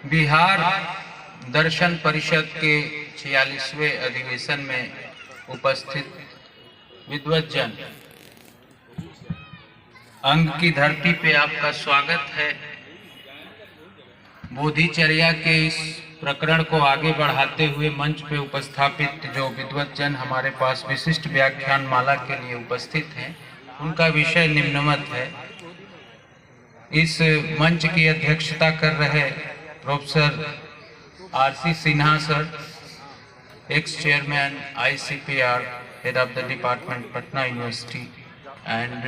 बिहार दर्शन परिषद के 46वें अधिवेशन में उपस्थित विद्वज्जन, अंग की धरती पे आपका स्वागत है। बोधिचर्या के इस प्रकरण को आगे बढ़ाते हुए मंच पे उपस्थापित जो विद्वज्जन हमारे पास विशिष्ट व्याख्यान माला के लिए उपस्थित हैं, उनका विषय निम्नवत है। इस मंच की अध्यक्षता कर रहे professor RC. Sinha sir, x chairman ICPR, head of the department Patna university and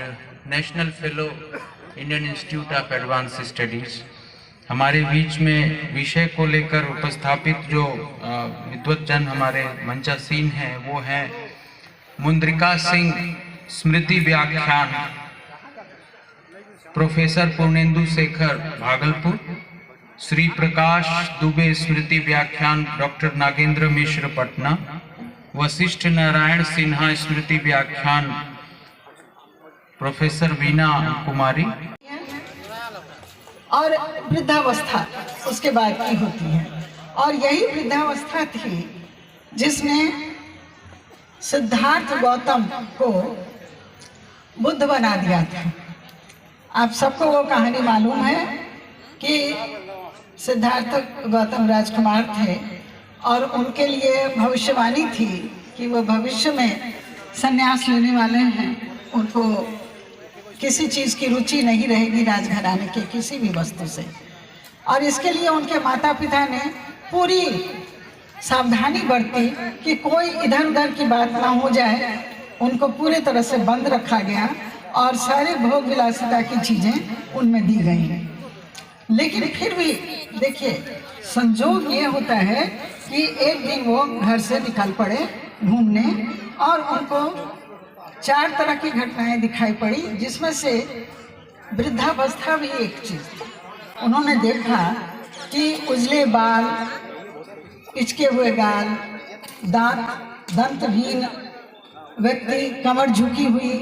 national fellow Indian institute of advance studies. हमारे बीच में विषय को लेकर उपस्थापित जो विद्वज्जन हमारे मंचासीन हैं वो हैं मुंद्रिका सिंह स्मृति व्याख्यान प्रोफेसर पूर्णेंदु शेखर भागलपुर, श्री प्रकाश दुबे स्मृति व्याख्यान डॉक्टर नागेंद्र मिश्र पटना, वशिष्ठ नारायण सिन्हा स्मृति व्याख्यान प्रोफेसर वीना कुमारी। और वृद्धावस्था उसके बाद की होती है, और यही वृद्धावस्था थी जिसने सिद्धार्थ गौतम को बुद्ध बना दिया था। आप सबको वो कहानी मालूम है कि सिद्धार्थ गौतम राजकुमार थे और उनके लिए भविष्यवाणी थी कि वो भविष्य में संन्यास लेने वाले हैं। उनको किसी चीज़ की रुचि नहीं रहेगी राजघराने के किसी भी वस्तु से, और इसके लिए उनके माता पिता ने पूरी सावधानी बरती कि कोई इधर उधर की बात ना हो जाए। उनको पूरे तरह से बंद रखा गया और सारे भोग विलासिता की चीज़ें उनमें दी गई। लेकिन फिर भी देखिए, संजोग ये होता है कि एक दिन वो घर से निकल पड़े घूमने, और उनको 4 तरह की घटनाएं दिखाई पड़ी, जिसमें से वृद्धावस्था भी एक चीज़ थी। उन्होंने देखा कि उजले बाल, पिचके हुए गाल, दंतहीन व्यक्ति, कमर झुकी हुई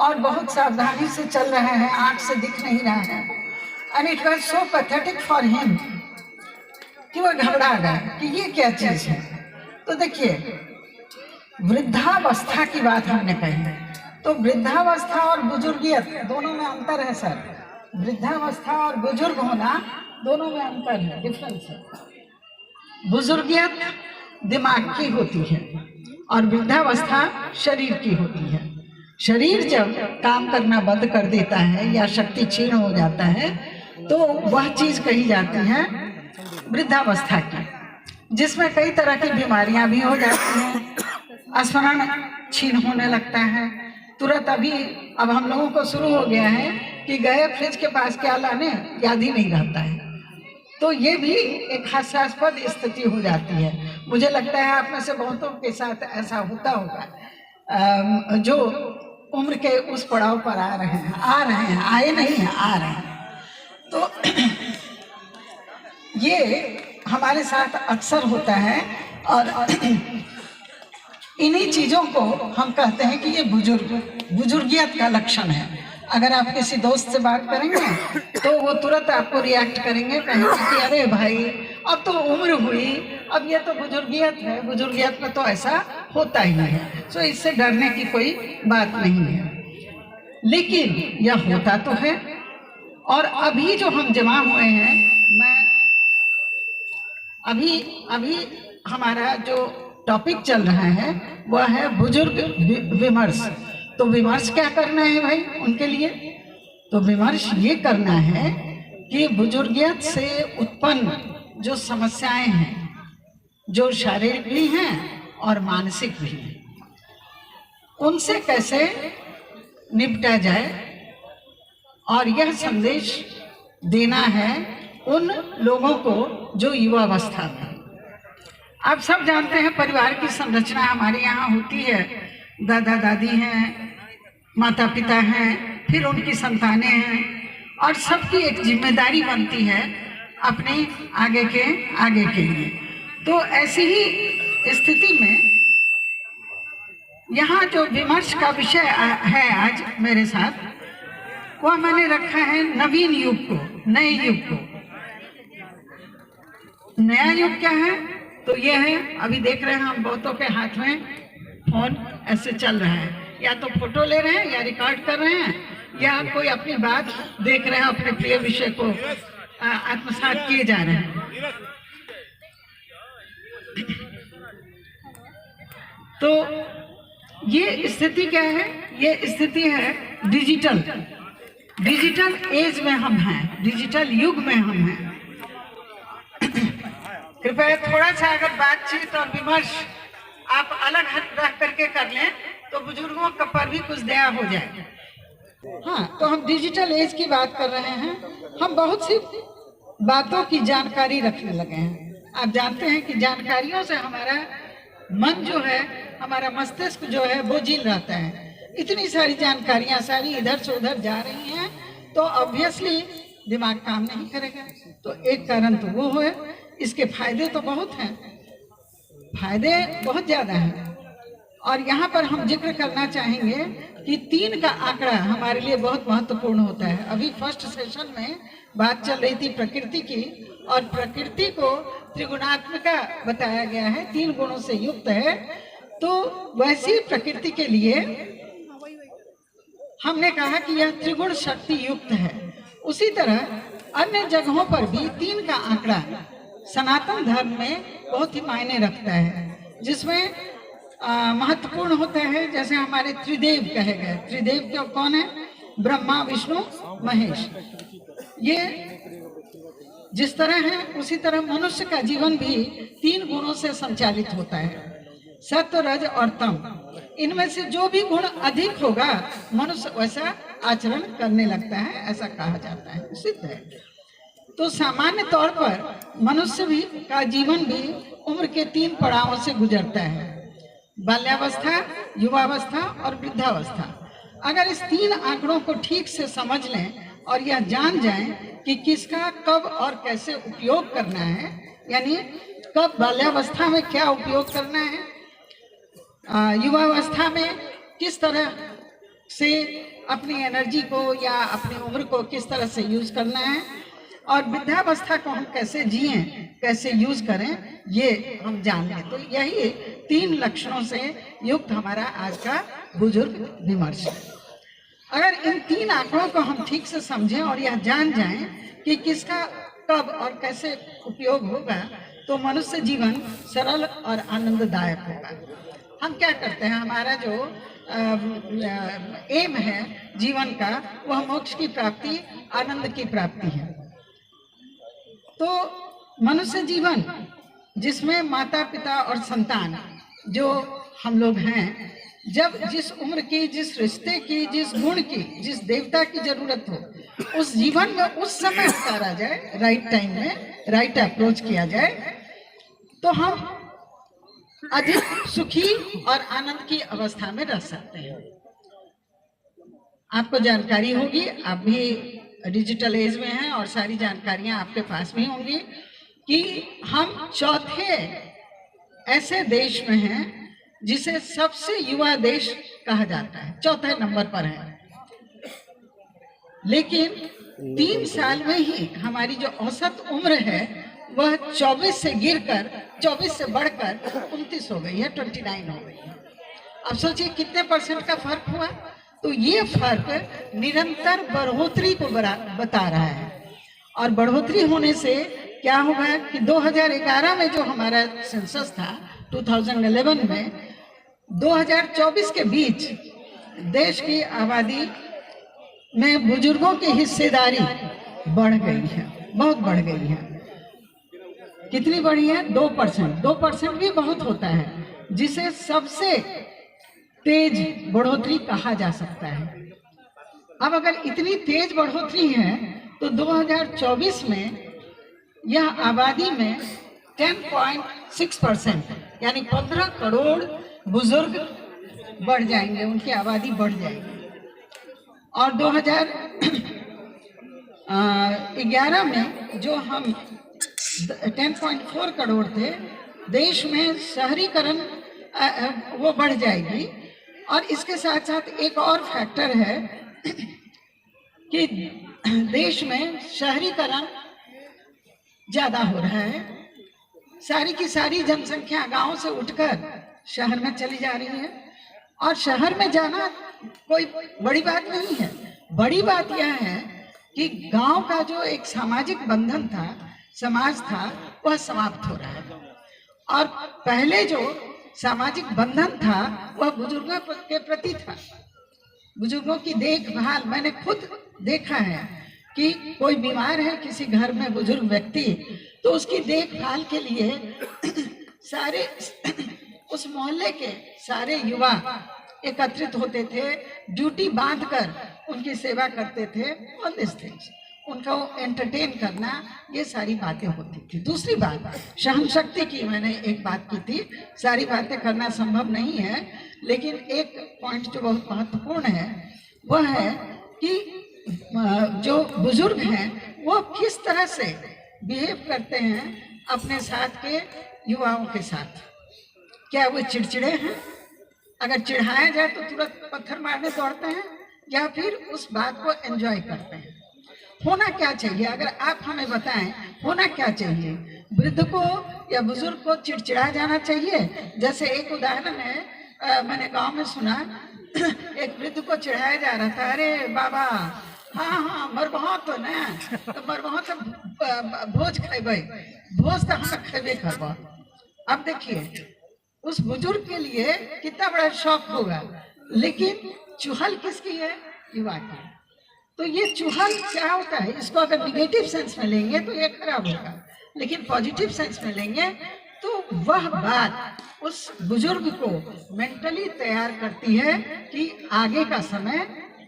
और बहुत सावधानी से चल रहे हैं, आँख से दिख नहीं रहा है। And it was so pathetic for him कि वह घबरा गए कि ये क्या चीज़ है। तो देखिए, वृद्धावस्था की बात हमने कही, तो वृद्धावस्था और बुजुर्गियत दोनों में अंतर है सर। वृद्धावस्था और बुजुर्ग होना दोनों में अंतर है, डिफरेंस है। बुजुर्गियत दिमाग की होती है और वृद्धावस्था शरीर की होती है। शरीर जब काम करना बंद कर देता है या शक्ति क्षीण हो जाता है तो वह चीज़ कही जाती है वृद्धावस्था की, जिसमें कई तरह की बीमारियां भी हो जाती हैं। स्मरण क्षीण होने लगता है तुरंत। अब हम लोगों को शुरू हो गया है कि गए फ्रिज के पास क्या लाने, याद ही नहीं रहता है। तो ये भी एक हास्यास्पद स्थिति हो जाती है। मुझे लगता है आप में से बहुतों के साथ ऐसा होता होगा, जो उम्र के उस पड़ाव पर आ रहे हैं, आए नहीं हैं, आ रहे हैं। तो ये हमारे साथ अक्सर होता है, और इन्हीं चीज़ों को हम कहते हैं कि ये बुजुर्गियत का लक्षण है। अगर आप किसी दोस्त से बात करेंगे तो वो तुरंत आपको रिएक्ट करेंगे, कहेंगे कि अरे भाई अब तो उम्र हुई, अब ये तो बुजुर्गियत है, बुजुर्गियत में तो ऐसा होता ही है। सो इससे डरने की कोई बात नहीं है। लेकिन यह होता तो है, और अभी जो हम जमा हुए हैं, अभी हमारा जो टॉपिक चल रहा है वह है बुजुर्ग विमर्श। तो विमर्श क्या करना है भाई उनके लिए? तो विमर्श ये करना है कि बुजुर्गियत से उत्पन्न जो समस्याएं हैं, जो शारीरिक भी हैं और मानसिक भी हैं, उनसे कैसे निपटा जाए। और यह संदेश देना है उन लोगों को जो युवावस्था में। आप सब जानते हैं परिवार की संरचना हमारे यहाँ होती है। दादा दादी हैं, माता पिता हैं, फिर उनकी संतानें हैं, और सबकी एक जिम्मेदारी बनती है अपने आगे के लिए। तो ऐसी ही स्थिति में यहाँ जो विमर्श का विषय है आज मेरे साथ, वह मैंने रखा है नवीन युग को, नए युग को। नया युग क्या है? तो ये है, अभी देख रहे हैं हम बहुतों के हाथ में फोन ऐसे चल रहा है, या तो फोटो ले रहे हैं या रिकॉर्ड कर रहे हैं, या कोई अपनी बात देख रहे हैं, अपने प्रिय विषय को आत्मसात किए जा रहे हैं। तो ये स्थिति क्या है? ये स्थिति है डिजिटल एज में हम हैं, डिजिटल युग में हम हैं। कृपया थोड़ा सा अगर बातचीत और विमर्श आप अलग हट रख करके कर लें तो बुजुर्गों का पर भी कुछ दया हो जाए। हाँ, तो हम डिजिटल एज की बात कर रहे हैं। हम बहुत सी बातों की जानकारी रखने लगे हैं। आप जानते हैं कि जानकारियों से हमारा मन जो है, हमारा मस्तिष्क जो है वो झील रहता है। इतनी सारी जानकारियां सारी इधर से उधर जा रही हैं, तो ऑब्वियसली दिमाग काम नहीं करेगा। तो एक कारण तो वो है। इसके फायदे तो बहुत हैं, फायदे बहुत ज़्यादा हैं। और यहाँ पर हम जिक्र करना चाहेंगे कि 3 का आंकड़ा हमारे लिए बहुत महत्वपूर्ण होता है। अभी फर्स्ट सेशन में बात चल रही थी प्रकृति की, और प्रकृति को त्रिगुणात्मिका बताया गया है, 3 गुणों से युक्त है। तो वैसी प्रकृति के लिए हमने कहा कि यह त्रिगुण शक्ति युक्त है। उसी तरह अन्य जगहों पर भी 3 का आंकड़ा सनातन धर्म में बहुत ही मायने रखता है, जिसमें महत्वपूर्ण होता है। जैसे हमारे त्रिदेव कहे गए, त्रिदेव क्यों कौन है? ब्रह्मा, विष्णु, महेश। ये जिस तरह है उसी तरह मनुष्य का जीवन भी 3 गुणों से संचालित होता है, सत्व, रज और तम। इनमें से जो भी गुण अधिक होगा मनुष्य वैसा आचरण करने लगता है, ऐसा कहा जाता है, सिद्ध है। तो सामान्य तौर पर मनुष्य भी का जीवन भी उम्र के 3 पड़ावों से गुजरता है, बाल्यावस्था, युवावस्था और वृद्धावस्था। अगर इस 3 आंकड़ों को ठीक से समझ लें और यह जान जाएं कि किसका कब और कैसे उपयोग करना है, यानी कब बाल्यावस्था में क्या उपयोग करना है, युवावस्था में किस तरह से अपनी एनर्जी को या अपनी उम्र को किस तरह से यूज करना है, और वृद्धावस्था को हम कैसे जिएं, कैसे यूज करें, ये हम जान लें। तो यही 3 लक्षणों से युक्त हमारा आज का बुजुर्ग विमर्श है। अगर इन 3 आंकड़ों को हम ठीक से समझें और यह जान जाएं कि किसका कब और कैसे उपयोग होगा, तो मनुष्य जीवन सरल और आनंददायक होगा। हम क्या करते हैं, हमारा जो एम है जीवन का, वह मोक्ष की प्राप्ति, आनंद की प्राप्ति है। तो मनुष्य जीवन जिसमें माता पिता और संतान जो हम लोग हैं, जब जिस उम्र की, जिस रिश्ते की, जिस गुण की, जिस देवता की जरूरत हो, उस जीवन में उस समय उतारा जाए, राइट टाइम में राइट अप्रोच किया जाए, तो हम अधिक सुखी और आनंद की अवस्था में रह सकते हैं। आपको जानकारी होगी, आप भी डिजिटल एज में हैं और सारी जानकारियां आपके पास भी होंगी कि हम चौथे ऐसे देश में हैं जिसे सबसे युवा देश कहा जाता है, चौथे नंबर पर है। लेकिन 3 साल में ही हमारी जो औसत उम्र है वह 24 से गिरकर 24 से बढ़कर 29 हो गई है, 29 हो गई है। अब सोचिए कितने % का फर्क हुआ। तो ये फर्क निरंतर बढ़ोतरी को बता रहा है, और बढ़ोतरी होने से क्या होगा कि 2011 में जो हमारा सेंसस था, 2011 में 2024 के बीच देश की आबादी में बुजुर्गों की हिस्सेदारी बढ़ गई है, बहुत बढ़ गई है। कितनी बढ़ी है? 2%। 2% भी बहुत होता है, जिसे सबसे तेज बढ़ोतरी कहा जा सकता है। अब अगर इतनी तेज बढ़ोतरी है तो 2024 में यह आबादी में 10.6% यानी 15 करोड़ बुजुर्ग बढ़ जाएंगे, उनकी आबादी बढ़ जाएगी। और 2011 में जो हम 10.4 करोड़ थे, देश में शहरीकरण वो बढ़ जाएगी। और इसके साथ साथ एक और फैक्टर है कि देश में शहरीकरण ज़्यादा हो रहा है, सारी की सारी जनसंख्या गांव से उठकर शहर में चली जा रही है। और शहर में जाना कोई बड़ी बात नहीं है। बड़ी बात यह है कि गांव का जो एक सामाजिक बंधन था, समाज था, वह समाप्त हो रहा है। और पहले जो सामाजिक बंधन था वह बुजुर्गों के प्रति था। बुजुर्गों की देखभाल, मैंने खुद देखा है कि कोई बीमार है किसी घर में बुजुर्ग व्यक्ति, तो उसकी देखभाल के लिए सारे उस मोहल्ले के सारे युवा एकत्रित होते थे, ड्यूटी बांधकर उनकी सेवा करते थे। ऑल दिस थिंग्स, उनको एंटरटेन करना, ये सारी बातें होती थी। दूसरी बात, सहन शक्ति की मैंने एक बात की थी। सारी बातें करना संभव नहीं है, लेकिन एक पॉइंट जो बहुत महत्वपूर्ण है वह है कि जो बुजुर्ग हैं वो किस तरह से बिहेव करते हैं अपने साथ के युवाओं के साथ। क्या वो चिड़चिड़े हैं? अगर चिढ़ाया जाए तो तुरंत पत्थर मारने दौड़ते हैं, या फिर उस बात को एंजॉय करते हैं? होना क्या चाहिए? अगर आप हमें बताएं, होना क्या चाहिए? वृद्ध को या बुजुर्ग को चिड़चिड़ा जाना चाहिए? जैसे एक उदाहरण है, मैंने गांव में सुना, एक वृद्ध को चिढ़ाया जा रहा था, अरे बाबा, हाँ मरबहा तो ना, तो मरबहा तो भोज खेबे, भोज तो हम खेबे करबा। अब देखिए उस बुजुर्ग के लिए कितना बड़ा शौक होगा, लेकिन चुहल किसकी है? युवा की। तो ये चुहल क्या होता है? इसको अगर निगेटिव सेंस में लेंगे तो ये खराब होगा, लेकिन पॉजिटिव सेंस में लेंगे तो वह बात उस बुजुर्ग को मेंटली तैयार करती है कि आगे का समय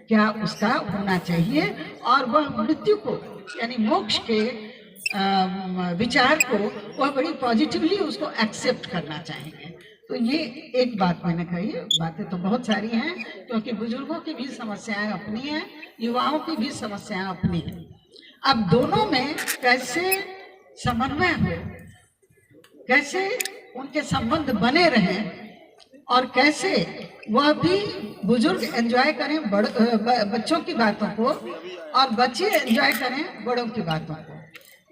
क्या उसका होना चाहिए, और वह मृत्यु को यानी मोक्ष के विचार को वह बड़ी पॉजिटिवली उसको एक्सेप्ट करना चाहेंगे। तो ये एक बात मैंने कही। बातें तो बहुत सारी हैं, क्योंकि बुजुर्गों की भी समस्याएं अपनी हैं, युवाओं की भी समस्याएं अपनी हैं। अब दोनों में कैसे समन्वय हो, कैसे उनके संबंध बने रहें, और कैसे वह भी बुजुर्ग एंजॉय करें बच्चों की बातों को, और बच्चे एंजॉय करें बड़ों की बातों को,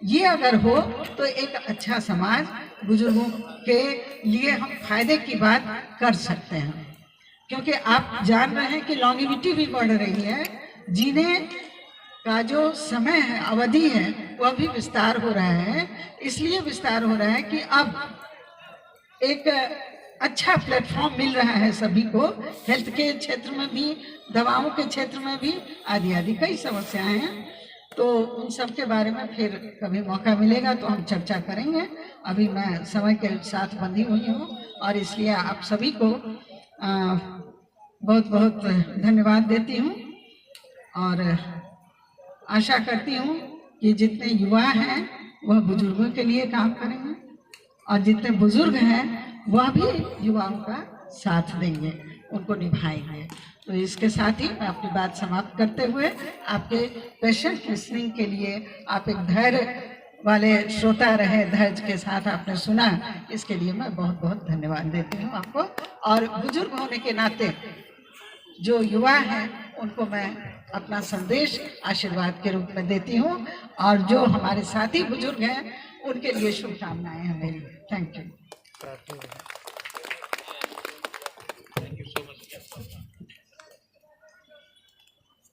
ये अगर हो तो एक अच्छा समाज, बुजुर्गों के लिए हम फायदे की बात कर सकते हैं। क्योंकि आप जान रहे हैं कि लॉन्गिविटी भी बढ़ रही है, जीने का जो समय है, अवधि है, वह भी विस्तार हो रहा है। इसलिए विस्तार हो रहा है कि अब एक अच्छा प्लेटफॉर्म मिल रहा है सभी को, हेल्थ के क्षेत्र में भी, दवाओं के क्षेत्र में भी, आदि आदि कई समस्याएं हैं। तो उन सब के बारे में फिर कभी मौका मिलेगा तो हम चर्चा करेंगे। अभी मैं समय के साथ बंधी हुई हूँ, और इसलिए आप सभी को बहुत बहुत धन्यवाद देती हूँ, और आशा करती हूँ कि जितने युवा हैं वह बुजुर्गों के लिए काम करेंगे, और जितने बुजुर्ग हैं वह भी युवाओं का साथ देंगे, उनको निभाएंगे। तो इसके साथ ही मैं अपनी बात समाप्त करते हुए आपके पेशेंट लिसनिंग के लिए, आप एक धैर्य वाले श्रोता रहे, धैर्य के साथ आपने सुना, इसके लिए मैं बहुत बहुत धन्यवाद देती हूँ आपको। और बुजुर्ग होने के नाते जो युवा हैं उनको मैं अपना संदेश आशीर्वाद के रूप में देती हूँ, और जो हमारे साथी बुजुर्ग हैं उनके लिए शुभकामनाएं हैं मेरी। Thank you.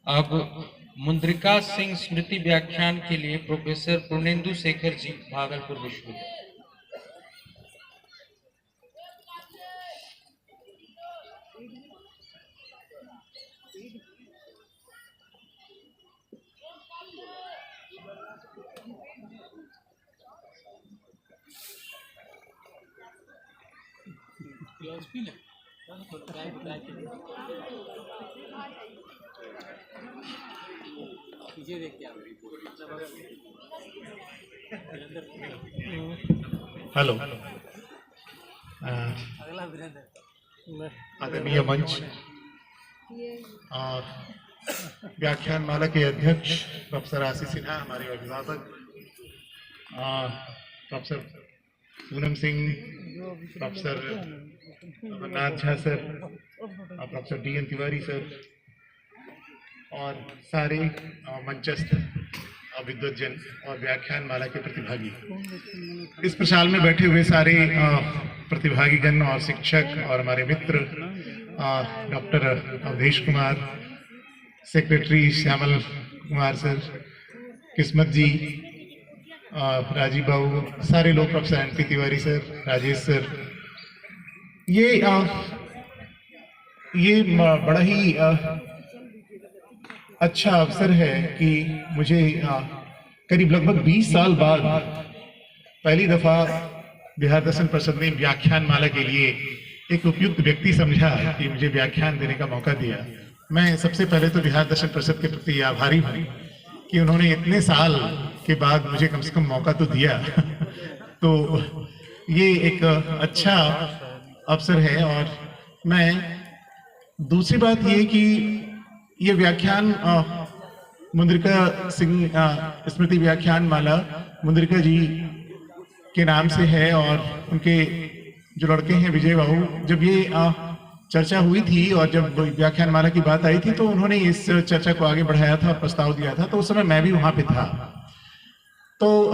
अब मुद्रिका सिंह स्मृति व्याख्यान के लिए प्रोफेसर पूर्णेंदु शेखर जी, भागलपुर विश्वविद्यालय। हेलो, आदरणीय मंच और व्याख्यान माला के अध्यक्ष प्रोफेसर आशीष सिन्हा, हमारे अभिभावक professor Poonam Singh, professor Amarnath Jha sir, professor DN Tiwari sir, और सारे मंचस्थ विद्वज्जन और व्याख्यान माला के प्रतिभागी, इस प्रशाल में बैठे हुए सारे प्रतिभागीगण और शिक्षक और हमारे मित्र, doctor Avdhesh Kumar, secretary Shyamal Kumar sir, Kismat ji, Rajiv Babu, सारे लोग, professor N P. Tiwari sir, Rajesh sir, ये बड़ा ही अच्छा अवसर है कि मुझे करीब लगभग 20 साल बाद पहली दफा बिहार दर्शन परिषद ने व्याख्यान माला के लिए एक उपयुक्त व्यक्ति समझा कि मुझे व्याख्यान देने का मौका दिया। मैं सबसे पहले तो बिहार दर्शन परिषद के प्रति आभारी हूँ कि उन्होंने इतने साल के बाद मुझे कम से कम मौका तो दिया। तो ये एक अच्छा अवसर है। और मैं दूसरी बात ये कि ये व्याख्यान मुंद्रिका सिंह स्मृति व्याख्यान माला मुंद्रिका जी के नाम से है। और उनके जो लड़के हैं विजय बाबू, जब ये चर्चा हुई थी और जब व्याख्यान माला की बात आई थी तो उन्होंने इस चर्चा को आगे बढ़ाया था, प्रस्ताव दिया था, तो उस समय मैं भी वहां पे था। तो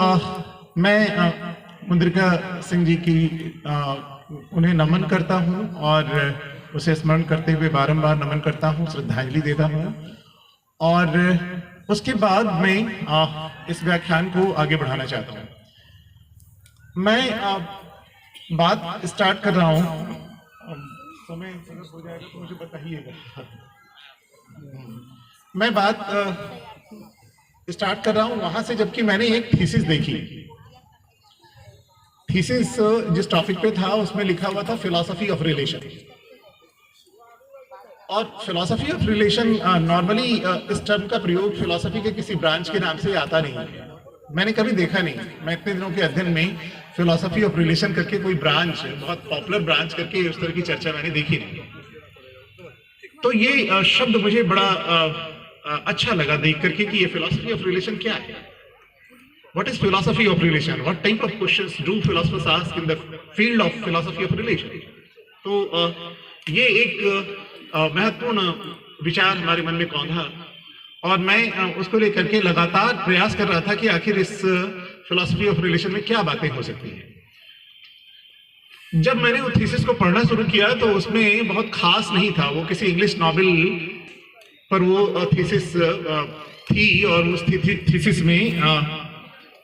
मैं मुंद्रिका सिंह जी की उन्हें नमन करता हूं और उसे स्मरण करते हुए बारंबार नमन करता हूं, श्रद्धांजलि देता हूं। और उसके बाद मैं इस व्याख्यान को आगे बढ़ाना चाहता हूं। मैं बात स्टार्ट कर रहा हूं, समय हो जाएगा तो मुझे बताइएगा। मैं बात स्टार्ट कर रहा हूं वहां से जबकि मैंने एक थीसिस देखी। थीसिस जिस टॉपिक पे था उसमें लिखा हुआ था फिलॉसफी ऑफ रिलेशन। और फिलॉसफी ऑफ रिलेशन नॉर्मली इस टर्म का प्रयोग फिलॉसफी के किसी ब्रांच के नाम से आता नहीं है, मैंने कभी देखा नहीं। मैं इतने दिनों के अध्ययन में फिलॉसफी ऑफ रिलेशन करके कोई ब्रांच, बहुत पॉपुलर ब्रांच करके उस तरह की चर्चा मैंने देखी नहीं। तो ये शब्द मुझे बड़ा अच्छा लगा देख करके कि ये फिलॉसफी ऑफ रिलेशन क्या है। What is philosophy of relation? What type of questions do philosophers ask in the field of philosophy of relation? तो ये एक महत्वपूर्ण विचार हमारे मन में कौंधा और मैं उसको लेकर के लगातार प्रयास कर रहा था कि आखिर इस फिलॉसफी ऑफ रिलेशन में क्या बातें हो सकती हैं। जब मैंने वो थीसिस को पढ़ना शुरू किया तो उसमें बहुत खास नहीं था, वो किसी इंग्लिश नॉवेल पर वो थीसिस थी और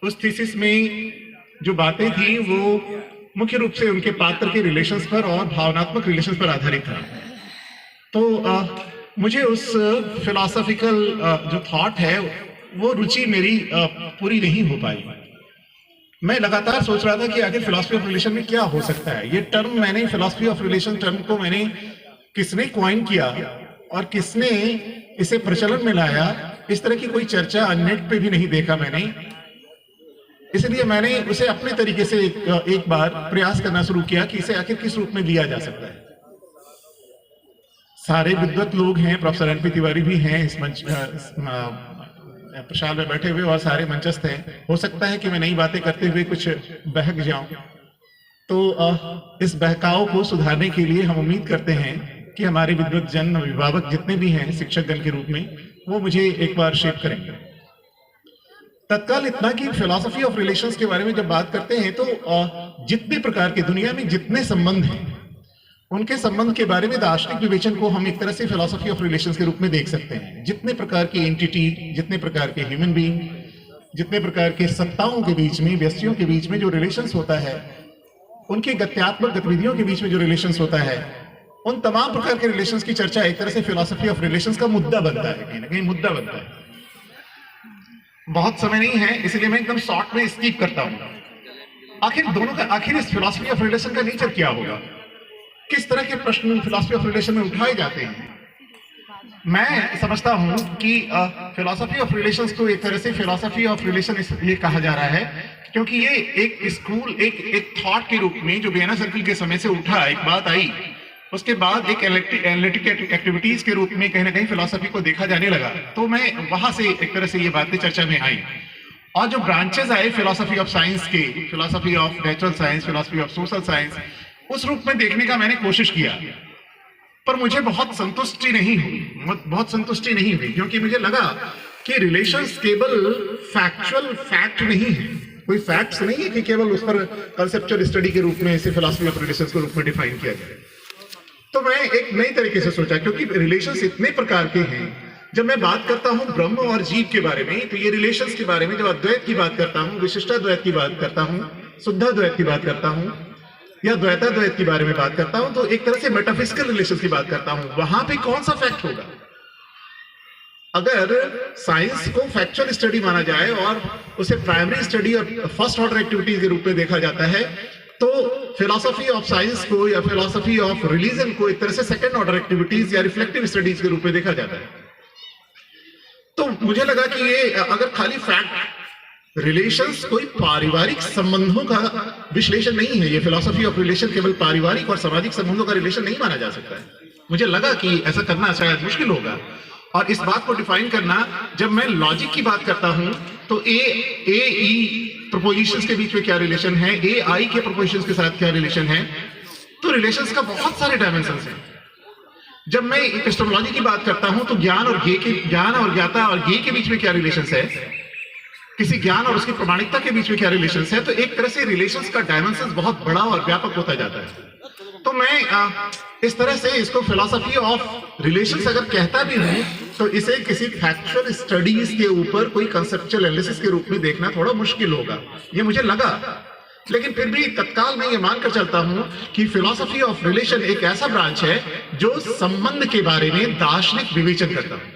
उस थीसिस में जो बातें थी वो मुख्य रूप से उनके पात्र के रिलेशंस पर और भावनात्मक रिलेशंस पर आधारित था। तो मुझे उस फिलॉसफिकल जो थॉट है वो रुचि मेरी पूरी नहीं हो पाई। मैं लगातार सोच रहा था कि आखिर फिलॉसफी ऑफ रिलेशन में क्या हो सकता है। ये टर्म मैंने फिलॉसफी ऑफ रिलेशन टर्म को मैंने किसने कॉइन किया और किसने इसे प्रचलन में लाया, इस तरह की कोई चर्चा नेट पे भी नहीं देखा मैंने। इसलिए मैंने उसे अपने तरीके से एक बार प्रयास करना शुरू किया कि इसे आखिर किस रूप में लिया जा सकता है। सारे विद्वत लोग हैं, प्रोफेसर एन.पी. तिवारी भी हैं इस मंच प्रशाल में बैठे हुए और सारे मंचस्थ हैं। हो सकता है कि मैं नई बातें करते हुए कुछ बहक जाऊं, तो इस बहकाव को सुधारने के लिए हम उम्मीद करते हैं कि हमारे विद्वत जन, अभिभावक जितने भी हैं शिक्षक गण के रूप में, वो मुझे एक बार शेप करेंगे। तत्काल इतना कि फिलॉसफी ऑफ रिलेशंस के बारे में जब बात करते हैं तो जितने प्रकार के दुनिया में जितने संबंध हैं उनके संबंध के बारे में दार्शनिक विवेचन को हम एक तरह से फिलॉसफी ऑफ रिलेशंस के रूप में देख सकते हैं। जितने प्रकार की एंटिटी, जितने प्रकार के ह्यूमन बीइंग, जितने प्रकार के सत्ताओं के बीच में, व्यक्तियों के बीच में जो रिलेशंस होता है, उनके गत्यात्मक गतिविधियों के बीच में जो रिलेशंस होता है, उन तमाम प्रकार के रिलेशंस की चर्चा एक तरह से फिलॉसफी ऑफ रिलेशंस का मुद्दा बनता है, कहीं ना कहीं मुद्दा बनता है। बहुत समय नहीं है इसलिए मैं एकदम शॉर्ट में स्किप करता हूं। आखिर इस फिलॉसफी ऑफ रिलेशन का नेचर क्या होगा, किस तरह के प्रश्न फिलॉसफी ऑफ रिलेशन में उठाए जाते हैं। मैं समझता हूं कि फिलॉसफी ऑफ रिलेशंस को एक तरह से फिलॉसफी ऑफ रिलेशन ये कहा जा रहा है क्योंकि ये एक स्कूल, एक थॉट के रूप में जो वियना सर्किल के समय से उठा, एक बात आई, उसके बाद एक एनालिटिक एक्टिविटीज के रूप में कहीं ना कहीं फिलॉसफी को देखा जाने लगा। तो मैं वहां से एक तरह से ये बातें चर्चा में आई और जो ब्रांचेस आए फिलॉसफी ऑफ साइंस के, philosophy of natural science, philosophy of social science, उस रूप में देखने का मैंने कोशिश किया, पर मुझे बहुत संतुष्टि नहीं हुई क्योंकि मुझे लगा कि रिलेशंस केवल फैक्चुअल फैक्ट नहीं है, कोई फैक्ट्स नहीं है कि केवल उस पर कंसेप्चुअल स्टडी के रूप में इसे फिलॉसफी ऑफ रिलेशंस के रूप में डिफाइन किया जाए। तो मैं एक नई तरीके से सोचा, क्योंकि रिलेशंस इतने प्रकार के हैं। जब मैं बात करता हूं ब्रह्म और जीव के बारे में, तो ये रिलेशंस के बारे में जब अद्वैत की बात करता हूं, विशिष्टाद्वैत की बात करता हूं, शुद्धाद्वैत की बात करता हूं या द्वैताद्वैत के बारे में बात करता हूं, तो एक तरह से मेटाफिजिकल रिलेशंस की बात करता हूं। वहां पे कौन सा फैक्ट होगा? अगर साइंस को फैक्चुअल स्टडी माना जाए और उसे प्राइमरी स्टडी और फर्स्ट ऑर्डर एक्टिविटीज के रूप में देखा जाता है, तो फिलॉसफी ऑफ साइंस को या फिलॉसफी ऑफ रिलीजन को एक तरह से सेकंड ऑर्डर एक्टिविटीज या रिफ्लेक्टिव स्टडीज के रूप में देखा जाता है। तो मुझे लगा कि ये अगर खाली फैक्ट रिलेशंस कोई पारिवारिक संबंधों का विश्लेषण नहीं है, ये फिलॉसफी ऑफ रिलेशन केवल पारिवारिक और सामाजिक संबंधों का रिलेशन नहीं माना जा सकता है। मुझे लगा कि ऐसा करना शायद मुश्किल होगा, और इस बात को डिफाइन करना, जब मैं लॉजिक की बात करता हूं तो ए ई प्रोपोजिशंस के बीच में क्या रिलेशन है, ए आई के प्रोपोजिशंस के साथ क्या रिलेशन है, तो रिलेशंस का बहुत सारे डायमेंशंस हैं। जब मैं एपिस्टेमोलॉजी की बात करता हूं तो ज्ञान और ज्ञाता और ज्ञेय के बीच में क्या रिलेशंस है, किसी ज्ञान और उसकी प्रमाणिकता के बीच में क्या रिलेशंस है, तो एक तरह से रिलेशंस का डायमेंशन बहुत बड़ा और व्यापक होता जाता है। तो मैं इस तरह से इसको फिलॉसफी ऑफ रिलेशंस अगर कहता भी हूं, तो इसे किसी फैक्चुअल स्टडीज के ऊपर कोई कंसेप्चुअल एनालिसिस के रूप में देखना थोड़ा मुश्किल होगा, ये मुझे लगा। लेकिन फिर भी तत्काल मैं ये मानकर चलता हूं कि फिलॉसफी ऑफ रिलेशन एक ऐसा ब्रांच है जो संबंध के बारे में दार्शनिक विवेचन करता है,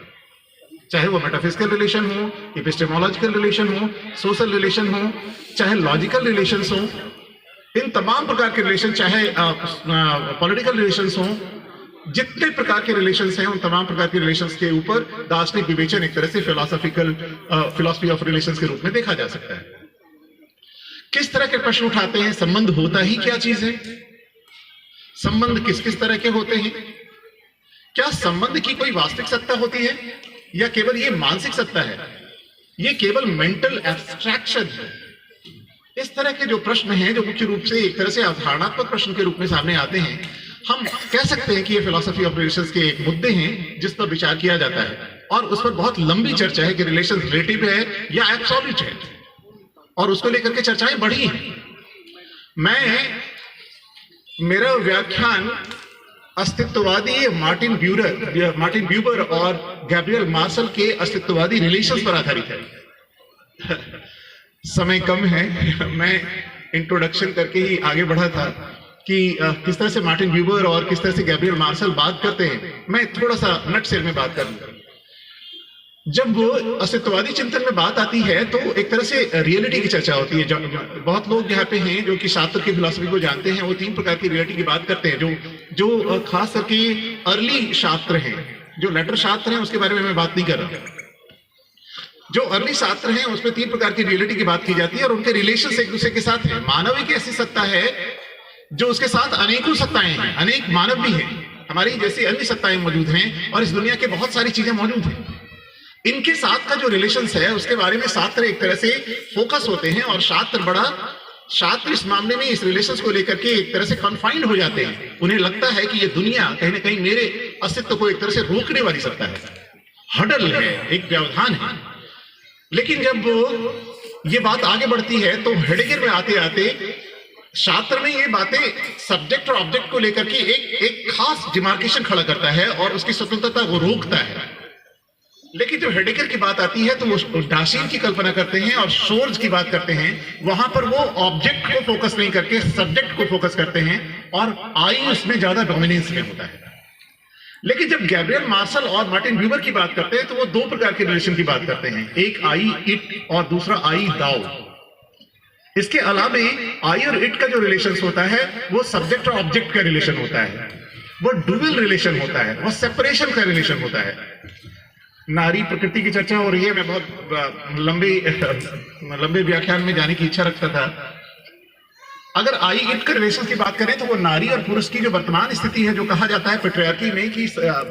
चाहे वो मेटाफिजिकल रिलेशन हो, एपिस्टेमोलॉजिकल रिलेशन हो, सोशल रिलेशन हो, चाहे लॉजिकल रिलेशंस हो, इन तमाम प्रकार के रिलेशन, चाहे पॉलिटिकल रिलेशंस हो, जितने प्रकार के रिलेशंस हैं उन तमाम प्रकार के रिलेशंस के ऊपर दार्शनिक विवेचन एक तरह से फिलॉसफी ऑफ रिलेशंस के रूप में देखा जा सकता है। किस तरह के प्रश्न उठाते हैं? संबंध होता ही क्या चीज है? संबंध किस किस तरह के होते हैं? क्या संबंध की कोई वास्तविक सत्ता होती है या केवल ये मानसिक सत्ता है? ये केवल मेंटल एब्स्ट्रैक्शन है? इस तरह के जो प्रश्न हैं, जो मुख्य रूप से एक तरह से अवधारणात्मक प्रश्न के रूप में सामने आते हैं, हम कह सकते हैं कि ये फिलॉसफी ऑफ रिलेशंस के एक मुद्दे हैं जिस पर विचार किया जाता है, और उस पर बहुत लंबी चर्चा है कि रिलेशन रिलेटिव है या एब्सोल्यूट है, और उसको लेकर के चर्चाएं बढ़ी हैं। मेरा व्याख्यान अस्तित्ववादी मार्टिन ब्यूबर और गैब्रियल मार्शल के अस्तित्ववादी रिलेशंस पर आधारित है। समय कम है, मैं इंट्रोडक्शन करके ही आगे बढ़ा था कि किस तरह से मार्टिन ब्यूबर और किस तरह से गैब्रियल मार्शल बात करते हैं। मैं थोड़ा सा नटशेल में बात करूंगा। जब वो अस्तित्ववादी चिंतन में बात आती है तो एक तरह से रियलिटी की चर्चा होती है। बहुत लोग यहाँ पे हैं जो कि शास्त्र की फिलॉसफी को जानते हैं, वो तीन प्रकार की रियलिटी की बात करते हैं, जो खास करके अर्ली शास्त्र हैं, जो लेटर शास्त्र हैं, उसके बारे में मैं बात नहीं कर रहा। जो अर्ली शास्त्र हैं उसमें तीन प्रकार की रियलिटी की बात की जाती है और उनके रिलेशंस एक दूसरे के साथ हैं। मानव एक ऐसी सत्ता है जो उसके साथ अनेकों सत्ताएं हैं, अनेक मानव भी हैं, हमारी जैसी अन्य सत्ताएं मौजूद हैं, और इस दुनिया के बहुत सारी चीजें मौजूद हैं। इनके साथ का जो रिलेशंस है उसके बारे में शास्त्र एक तरह से फोकस होते हैं, और शास्त्र इस मामले में इस रिलेशंस को लेकर के एक तरह से कन्फाइंड हो जाते हैं। उन्हें लगता है कि ये दुनिया कहीं ना कहीं मेरे अस्तित्व को एक तरह से रोकने वाली सत्ता है, हडल है, एक व्यवधान है। लेकिन जब ये बात आगे बढ़ती है तो हेडेगर में आते आते शास्त्र में ये बातें सब्जेक्ट और ऑब्जेक्ट को लेकर के एक खास डिमार्केशन खड़ा करता है और उसकी स्वतंत्रता को रोकता है। लेकिन जब हेडेगर की बात आती है तो वो डाशीन की कल्पना करते हैं और शोर्ज की बात करते हैं। वहां पर वो ऑब्जेक्ट को फोकस नहीं करके सब्जेक्ट को फोकस करते हैं, और आई उसमें ज्यादा डोमिनेंस में होता है। लेकिन जब गैब्रियल मार्शल और मार्टिन ब्यूबर की बात करते हैं तो वो दो प्रकार के रिलेशन की बात करते हैं, एक आई इट और दूसरा आई दाओ। इसके अलावा आई और इट का जो रिलेशन होता है वो सब्जेक्ट और ऑब्जेक्ट का रिलेशन होता है, वो डुअल रिलेशन होता है, वो सेपरेशन का रिलेशन होता है। नारी प्रकृति की चर्चा हो रही है, मैं बहुत लंबे व्याख्यान में जाने की इच्छा रखता था। अगर आई इट के रिलेशन की बात करें तो वो नारी और पुरुष की जो वर्तमान स्थिति है, जो कहा जाता है पैट्रियार्की में कि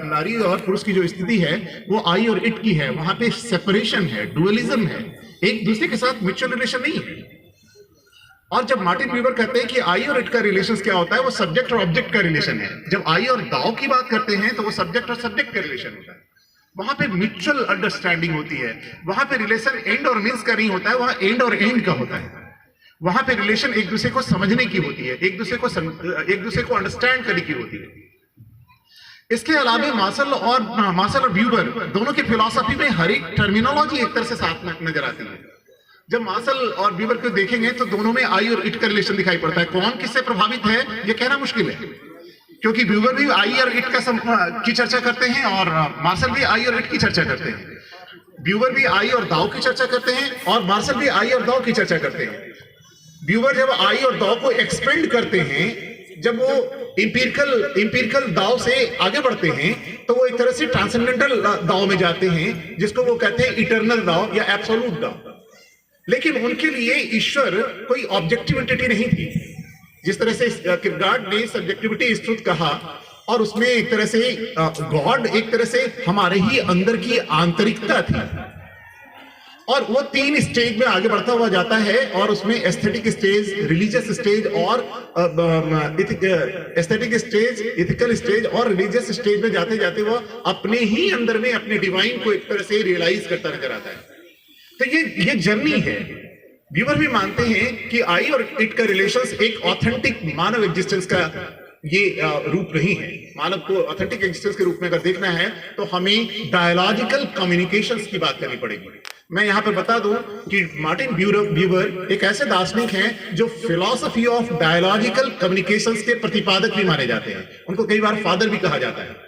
नारी और पुरुष की जो स्थिति है वो आई और इट की है, वहां पे सेपरेशन है, डुअलिज्म है, एक दूसरे के साथ म्यूचुअल रिलेशन नहीं है। और जब मार्टिन ब्यूबर कहते हैं कि आई और इट का रिलेशन क्या होता है, वो सब्जेक्ट और ऑब्जेक्ट का रिलेशन है। जब आई और दाओ की बात करते हैं तो वो सब्जेक्ट और सब्जेक्ट का रिलेशन होता है। वहां पे म्यूचुअल अंडरस्टैंडिंग होती है, वहां पे रिलेशन एंड और मीन्स का नहीं होता है, वहां एंड और एंड का होता है। वहां पे रिलेशन एक दूसरे को समझने की होती है, एक दूसरे को अंडरस्टैंड करने की होती है। इसके अलावा मार्शल और ब्यूबर दोनों की फिलॉसफी में हर एक टर्मिनोलॉजी एक तरह से साथ नजर आती है। जब मार्शल और ब्यूबर को देखेंगे तो दोनों में आई और इट का रिलेशन दिखाई पड़ता है। कौन किससे प्रभावित है ये कहना मुश्किल है, क्योंकि ब्यूबर भी आई और इट की चर्चा करते हैं और मार्शल भी आई और इट की चर्चा करते हैं। ब्यूबर भी आई और दाव की चर्चा करते हैं और मार्शल भी आई और दाव की चर्चा करते हैं। ब्यूबर जब आई और दाव को एक्सपेंड करते हैं, जब वो इंपिरिकल दाव से आगे बढ़ते हैं, तो वो एक तरह से ट्रांसेंडेंटल दाव में जाते हैं, जिसको वो कहते हैं इटर्नल दाव या एब्सोल्यूट दाव। लेकिन उनके लिए ईश्वर कोई ऑब्जेक्टिव एंटिटी नहीं थी। जिस तरह से किरगार्ड ने सब्जेक्टिविटी इज ट्रुथ कहा, और उसमें एक तरह से गॉड एक तरह से हमारे ही अंदर की आंतरिकता थी, और वो 3 स्टेज में आगे बढ़ता हुआ जाता है, और उसमें एस्थेटिक स्टेज, रिलीजियस स्टेज और एस्थेटिक स्टेज, इथिकल स्टेज और रिलीजियस स्टेज में जाते जाते वो अपने ही अंदर में अपने डिवाइन को एक तरह से रियलाइज करता नजर आता है। तो ये जर्नी है। व्यूअर भी मानते हैं कि आई और इट का रिलेशंस एक ऑथेंटिक मानव एग्जिस्टेंस का ये रूप नहीं है। मानव को ऑथेंटिक एग्जिस्टेंस के रूप में अगर देखना है तो हमें डायलॉजिकल कम्युनिकेशंस की बात करनी पड़ेगी। मैं यहां पर बता दूं कि मार्टिन ब्यूबर एक ऐसे दार्शनिक हैं जो फिलॉसफी ऑफ डायलॉजिकल कम्युनिकेशंस के प्रतिपादक भी माने जाते हैं। उनको कई बार फादर भी कहा जाता है।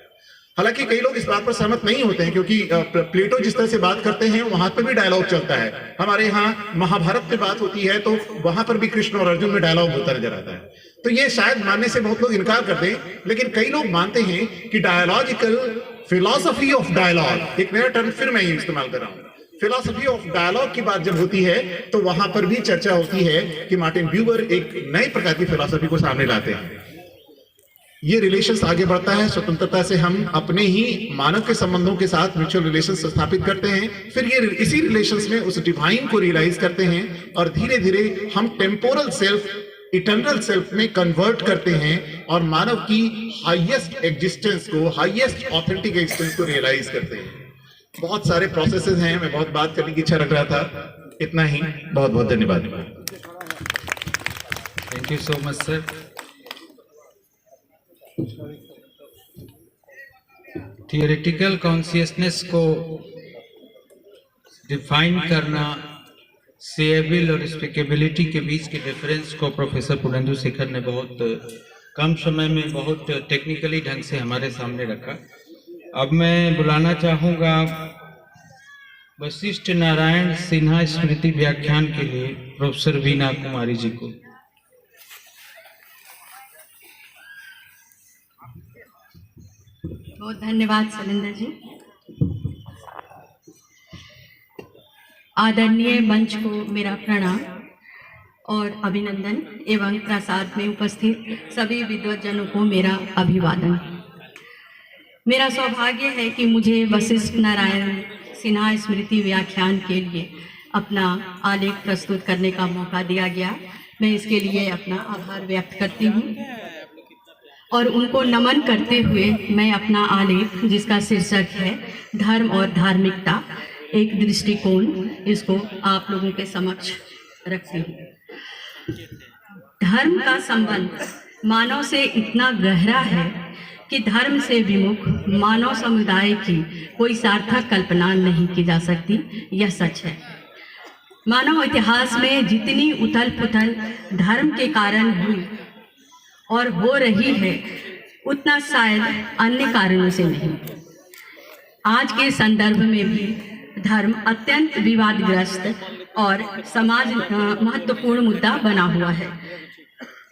हालांकि कई लोग इस बात पर सहमत नहीं होते हैं, क्योंकि प्लेटो जिस तरह से बात करते हैं वहां पर भी डायलॉग चलता है। हमारे यहाँ महाभारत पे बात होती है तो वहां पर भी कृष्ण और अर्जुन में डायलॉग होता नजर आता है। तो ये शायद मानने से बहुत लोग इनकार कर दें, लेकिन कई लोग मानते हैं कि डायलॉजिकल फिलॉसफी ऑफ डायलॉग, एक नया टर्म फिर मैं इस्तेमाल कर रहा हूं, फिलॉसफी ऑफ डायलॉग की बात जब होती है तो वहां पर भी चर्चा होती है कि मार्टिन ब्यूबर एक नई प्रकार की फिलॉसफी को सामने लाते हैं। ये रिलेशंस आगे बढ़ता है, स्वतंत्रता से हम अपने ही मानव के संबंधों के साथ म्यूचुअल रिलेशंस स्थापित करते हैं, फिर ये इसी रिलेशंस में उस डिवाइन को रियलाइज करते हैं, और धीरे धीरे हम टेम्पोरल सेल्फ इटर्नल सेल्फ में कन्वर्ट करते हैं और मानव की हाईएस्ट एग्जिस्टेंस को, हाईएस्ट ऑथेंटिक एग्जिस्टेंस को रियलाइज करते हैं। बहुत सारे प्रोसेसेस हैं, मैं बहुत बात करने की इच्छा रख रहा था। इतना ही, बहुत बहुत धन्यवाद। Thank you so much sir. Theoretical consciousness को डिफाइन करना, सेएबल और स्पीकेबिलिटी के बीच के डिफरेंस को प्रोफेसर पूर्णेंदु शेखर ने बहुत कम समय में बहुत टेक्निकली ढंग से हमारे सामने रखा। अब मैं बुलाना चाहूँगा वशिष्ठ नारायण सिन्हा स्मृति व्याख्यान के लिए प्रोफेसर वीना कुमारी जी को। बहुत धन्यवाद शैलेंद्र जी। आदरणीय मंच को मेरा प्रणाम और अभिनंदन, एवं प्रसाद में उपस्थित सभी विद्वज्जनों को मेरा अभिवादन। मेरा सौभाग्य है कि मुझे वशिष्ठ नारायण सिन्हा स्मृति व्याख्यान के लिए अपना आलेख प्रस्तुत करने का मौका दिया गया। मैं इसके लिए अपना आभार व्यक्त करती हूँ और उनको नमन करते हुए मैं अपना आलेख, जिसका शीर्षक है धर्म और धार्मिकता एक दृष्टिकोण, इसको आप लोगों के समक्ष रखती हूँ। धर्म का संबंध मानव से इतना गहरा है कि धर्म से विमुख मानव समुदाय की कोई सार्थक कल्पना नहीं की जा सकती। यह सच है। मानव इतिहास में जितनी उथल पुथल धर्म के कारण हुई और हो रही है, उतना शायद अन्य कारणों से नहीं। आज के संदर्भ में भी धर्म अत्यंत विवादग्रस्त और समाज महत्वपूर्ण मुद्दा बना हुआ है।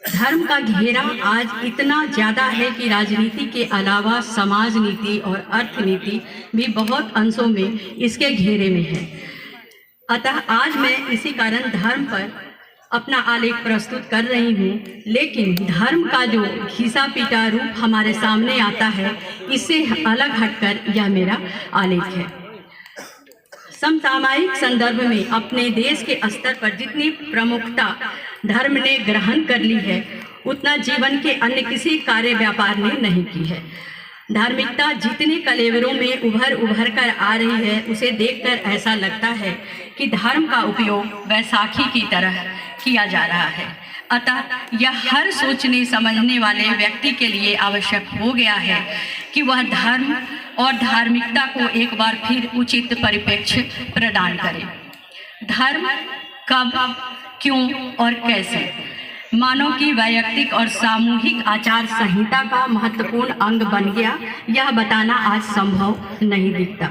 धर्म का घेरा आज इतना ज़्यादा है कि राजनीति के अलावा समाज नीति और अर्थनीति भी बहुत अंशों में इसके घेरे में है। अतः आज मैं इसी कारण धर्म पर अपना आलेख प्रस्तुत कर रही हूँ, लेकिन धर्म का जो घिसा पीटा रूप हमारे सामने आता है, इससे अलग हटकर यह मेरा आलेख है। समसामयिक संदर्भ में अपने देश के स्तर पर जितनी प्रमुखता धर्म ने ग्रहण कर ली है, उतना जीवन के अन्य किसी कार्य व्यापार ने नहीं की है। धार्मिकता जितने कलेवरों में उभर उभर कर आ रही है, उसे देखकर ऐसा लगता है कि धर्म का उपयोग वैसाखी की तरह किया जा रहा है। अतः यह हर सोचने समझने वाले व्यक्ति के लिए आवश्यक हो गया है कि वह धर्म और धार्मिकता को एक बार फिर उचित परिप्रेक्ष्य प्रदान करे। धर्म कब, क्यों और कैसे मानव की वैयक्तिक और सामूहिक आचार संहिता का महत्वपूर्ण अंग बन गया, यह बताना आज संभव नहीं दिखता।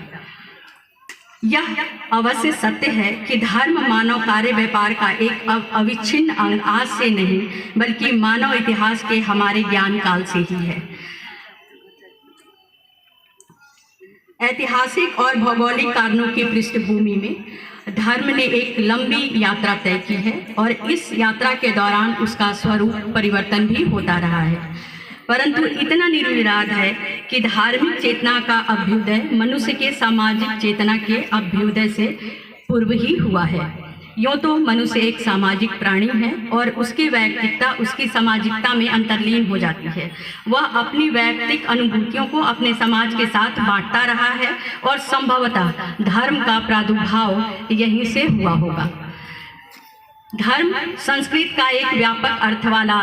यह अवश्य सत्य है कि धर्म मानव कार्य व्यापार का एक अविच्छिन्न अंग आज से नहीं बल्कि मानव इतिहास के हमारे ज्ञान काल से ही है। ऐतिहासिक और भौगोलिक कारणों की पृष्ठभूमि में धर्म ने एक लंबी यात्रा तय की है और इस यात्रा के दौरान उसका स्वरूप परिवर्तन भी होता रहा है, परंतु इतना निर्विवाद है कि धार्मिक चेतना का अभ्युदय मनुष्य के सामाजिक चेतना के अभ्युदय से पूर्व ही हुआ है। यूँ तो मनुष्य एक सामाजिक प्राणी है और उसकी वैयक्तिकता उसकी सामाजिकता में अंतर्लीन हो जाती है। वह अपनी वैयक्तिक अनुभूतियों को अपने समाज के साथ बांटता रहा है और संभवतः धर्म का प्रादुर्भाव यहीं से हुआ होगा। धर्म संस्कृत का एक व्यापक अर्थ वाला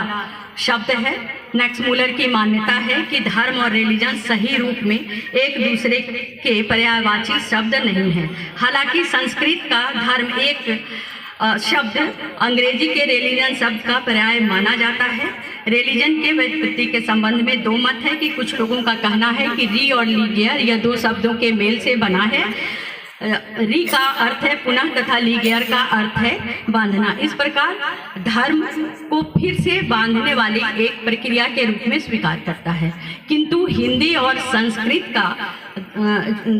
शब्द है। मैक्समूलर की मान्यता है कि धर्म और रिलीजन सही रूप में एक दूसरे के पर्यायवाची शब्द नहीं है। हालांकि संस्कृत का धर्म एक शब्द अंग्रेजी के रिलीजन शब्द का पर्याय माना जाता है। रिलीजन के व्युत्पत्ति के संबंध में दो मत है कि कुछ लोगों का कहना है कि री और लीगियर यह दो शब्दों के मेल से बना है। री का अर्थ है पुनः तथा लीगियर का अर्थ है बांधना। इस प्रकार धर्म को फिर से बांधने वाली एक प्रक्रिया के रूप में स्वीकार करता है, किंतु हिंदी और संस्कृत का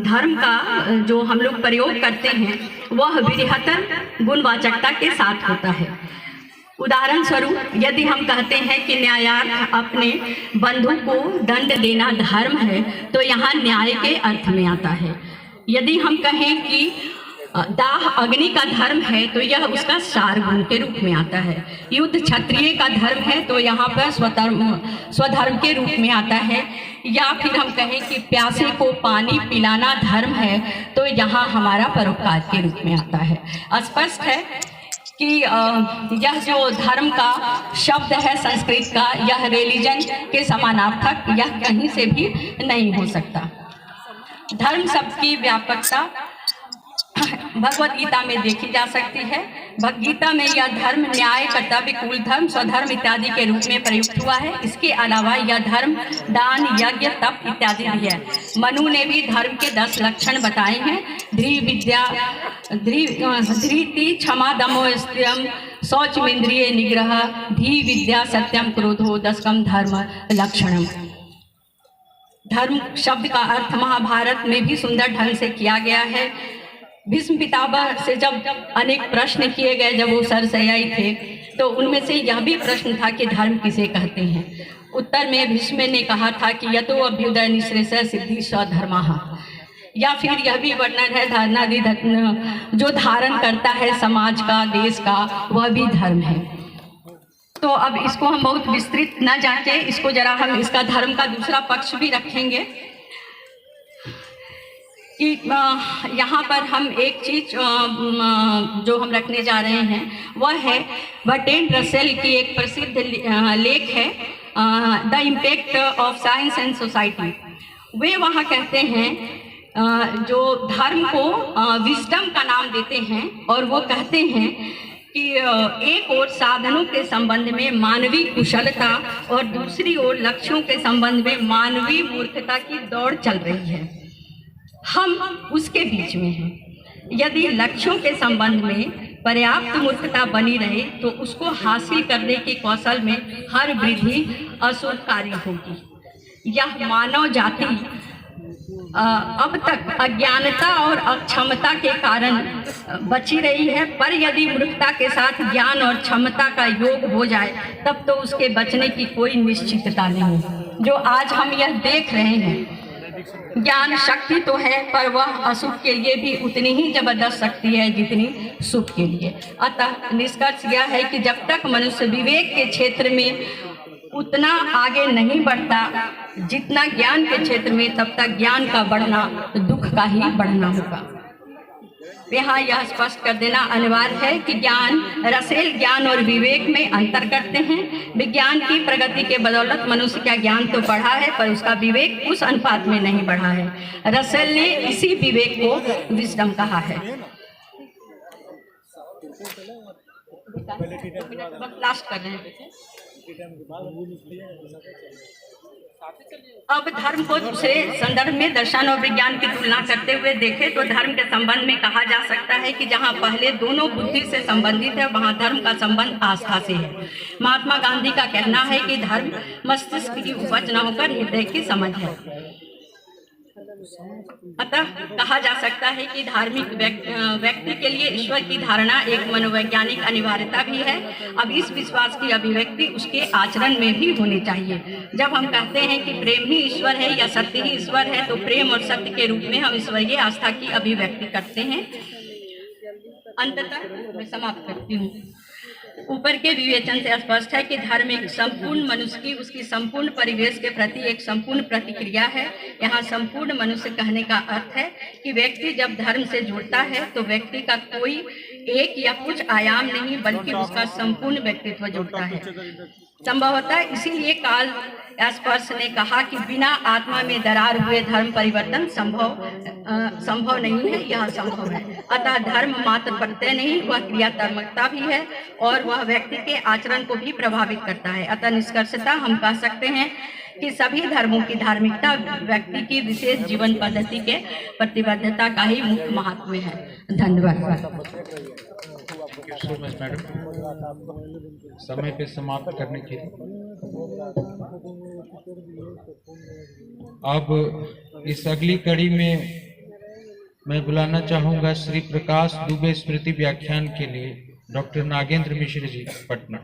धर्म का जो हम लोग प्रयोग करते हैं वह बृहत्तर गुणवाचकता के साथ होता है। उदाहरण स्वरूप यदि हम कहते हैं कि न्यायार्थ अपने बंधु को दंड देना धर्म है, तो यहाँ न्याय के अर्थ में आता है। यदि हम कहें कि दाह अग्नि का धर्म है, तो यह उसका सार गुण के रूप में आता है। युद्ध क्षत्रिय का धर्म है, तो यहाँ पर स्वधर्म के रूप में आता है। या फिर हम कहें कि प्यासे को पानी पिलाना धर्म है, तो यहाँ हमारा परोपकार के रूप में आता है। स्पष्ट है कि यह जो धर्म का शब्द है संस्कृत का, यह रिलीजन के समानार्थक यह कहीं से भी नहीं हो सकता। धर्म शब्द की व्यापकता भगवत गीता में देखी जा सकती है। भगवत गीता में यह धर्म न्याय, कर्तव्य, कुल धर्म, स्वधर्म इत्यादि के रूप में प्रयुक्त हुआ है। इसके अलावा यह धर्म दान, यज्ञ, तप इत्यादि भी है। मनु ने भी धर्म के 10 लक्षण बताए हैं। धृति, क्षमा, दमो, स्त्रियम, शौचमिंद्रिय निग्रह, धी विद्या, सत्यम, क्रोधो, 10कम धर्म लक्षणम। धर्म शब्द का अर्थ महाभारत में भी सुंदर ढंग से किया गया है। भीष्म पितामह से जब अनेक प्रश्न किए गए, जब वो सरसयाई थे, तो उनमें से यह भी प्रश्न था कि धर्म किसे कहते हैं। उत्तर में भीष्म ने कहा था कि यतो अभ्युदय निःश्रेषः सिद्धि स्वधर्मः। या फिर यह भी वर्णन है धारणादि जो धारण करता है समाज का, देश का, वह भी धर्म है। तो अब इसको हम बहुत विस्तृत न जाके इसको जरा हम इसका धर्म का दूसरा पक्ष भी रखेंगे कि यहाँ पर हम एक चीज जो हम रखने जा रहे हैं वह है बर्ट्रैंड रसेल की एक प्रसिद्ध लेख है the impact of science and society. वे वहाँ कहते हैं जो धर्म को विजडम का नाम देते हैं, और वो कहते हैं कि एक ओर साधनों के संबंध में मानवीय कुशलता और दूसरी ओर लक्ष्यों के संबंध में मानवीय मूर्खता की दौड़ चल रही है। हम उसके बीच में हैं। यदि लक्ष्यों के संबंध में पर्याप्त मूर्खता बनी रहे तो उसको हासिल करने के कौशल में हर वृद्धि अशुभकारी होगी। यह मानव जाति अब तक अज्ञानता और अक्षमता के कारण बची रही है, पर यदि मूर्खता के साथ ज्ञान और क्षमता का योग हो जाए तब तो उसके बचने की कोई निश्चितता नहीं। जो आज हम यह देख रहे हैं, ज्ञान शक्ति तो है, पर वह अशुभ के लिए भी उतनी ही जबरदस्त शक्ति है जितनी शुभ के लिए। अतः निष्कर्ष यह है कि जब तक मनुष्य विवेक के क्षेत्र में उतना आगे नहीं बढ़ता जितना ज्ञान के क्षेत्र में, तब तक ज्ञान का बढ़ना दुख का ही बढ़ना होगा। यहाँ यह स्पष्ट कर देना अनिवार्य है कि ज्ञान, रसेल ज्ञान और विवेक में अंतर करते हैं। विज्ञान की प्रगति के बदौलत मनुष्य का ज्ञान तो बढ़ा है, पर उसका विवेक उस अनुपात में नहीं बढ़ा है। रसेल ने इसी विवेक को विजडम कहा है। लास्ट कर रहे हैं। अब धर्म को दूसरे संदर्भ में दर्शन और विज्ञान की तुलना करते हुए देखें तो धर्म के संबंध में कहा जा सकता है कि जहां पहले दोनों बुद्धि से संबंधित है, वहां धर्म का संबंध आस्था से है। महात्मा गांधी का कहना है कि धर्म मस्तिष्क की उपज न होकर हृदय की समझ है। अतः कहा जा सकता है कि धार्मिक व्यक्ति के लिए ईश्वर की धारणा एक मनोवैज्ञानिक अनिवार्यता भी है। अब इस विश्वास की अभिव्यक्ति उसके आचरण में भी होनी चाहिए। जब हम कहते हैं कि प्रेम ही ईश्वर है या सत्य ही ईश्वर है, तो प्रेम और सत्य के रूप में हम ईश्वरीय आस्था की अभिव्यक्ति करते हैं। अंततः मैं समाप्त करती हूँ। ऊपर के विवेचन से स्पष्ट है कि धर्म एक संपूर्ण मनुष्य की, उसकी संपूर्ण परिवेश के प्रति एक संपूर्ण प्रतिक्रिया है। यहाँ संपूर्ण मनुष्य कहने का अर्थ है कि व्यक्ति जब धर्म से जुड़ता है तो व्यक्ति का कोई एक या कुछ आयाम नहीं, बल्कि उसका संपूर्ण व्यक्तित्व जुड़ता है। संभवतः इसीलिए कार्ल स्पर्श ने कहा कि बिना आत्मा में दरार हुए धर्म परिवर्तन संभव नहीं है, यह संभव है। अतः धर्म मात्र प्रत्यय नहीं, वह क्रियात्मकता भी है और वह व्यक्ति के आचरण को भी प्रभावित करता है। अतः निष्कर्षतः हम कह सकते हैं कि सभी धर्मों की धार्मिकता व्यक्ति की विशेष जीवन पद्धति के प्रतिबद्धता का ही मुख्य महात्म्य है। धन्यवाद। मैडम, समय पे समाप्त करने के लिए अब इस अगली कड़ी में मैं बुलाना चाहूंगा श्री प्रकाश दुबे स्मृति व्याख्यान के लिए डॉक्टर नागेंद्र मिश्र जी, पटना।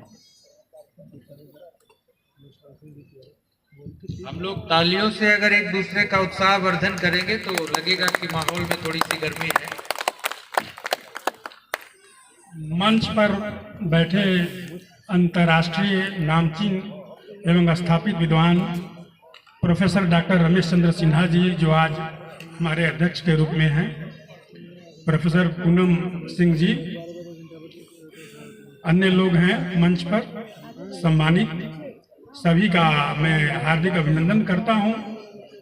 हम लोग तालियों से अगर एक दूसरे का उत्साह वर्धन करेंगे तो लगेगा कि माहौल में थोड़ी सी गर्मी है। मंच पर बैठे अंतर्राष्ट्रीय नामचीन एवं स्थापित विद्वान प्रोफेसर डॉक्टर रमेश चंद्र सिन्हा जी, जो आज हमारे अध्यक्ष के रूप में हैं, प्रोफेसर पूनम सिंह जी, अन्य लोग हैं मंच पर सम्मानित, सभी का मैं हार्दिक अभिनंदन करता हूं।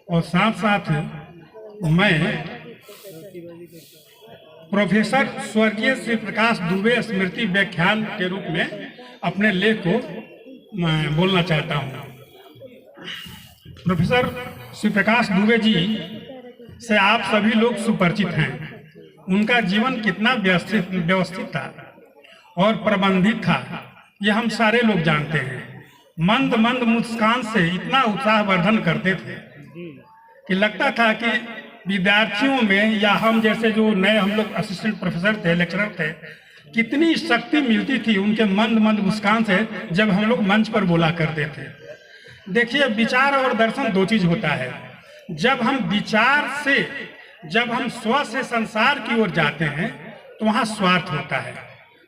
और साथ साथ मैं प्रोफेसर स्वर्गीय श्री प्रकाश दुबे स्मृति व्याख्यान के रूप में अपने लेख को मैं बोलना चाहता हूं। प्रोफेसर श्री प्रकाश दुबे जी से आप सभी लोग सुपरिचित हैं। उनका जीवन कितना व्यवस्थित था और प्रबंधित था, यह हम सारे लोग जानते हैं। मंद मंद मुस्कान से इतना उत्साहवर्धन करते थे कि लगता था कि विद्यार्थियों में या हम जैसे जो नए हम लोग असिस्टेंट प्रोफेसर थे, लेक्चरर थे, कितनी शक्ति मिलती थी उनके मंद मंद मुस्कान से जब हम लोग मंच पर बोला करते थे। देखिए, विचार और दर्शन दो चीज होता है। जब हम विचार से, जब हम स्व से संसार की ओर जाते हैं तो वहाँ स्वार्थ होता है।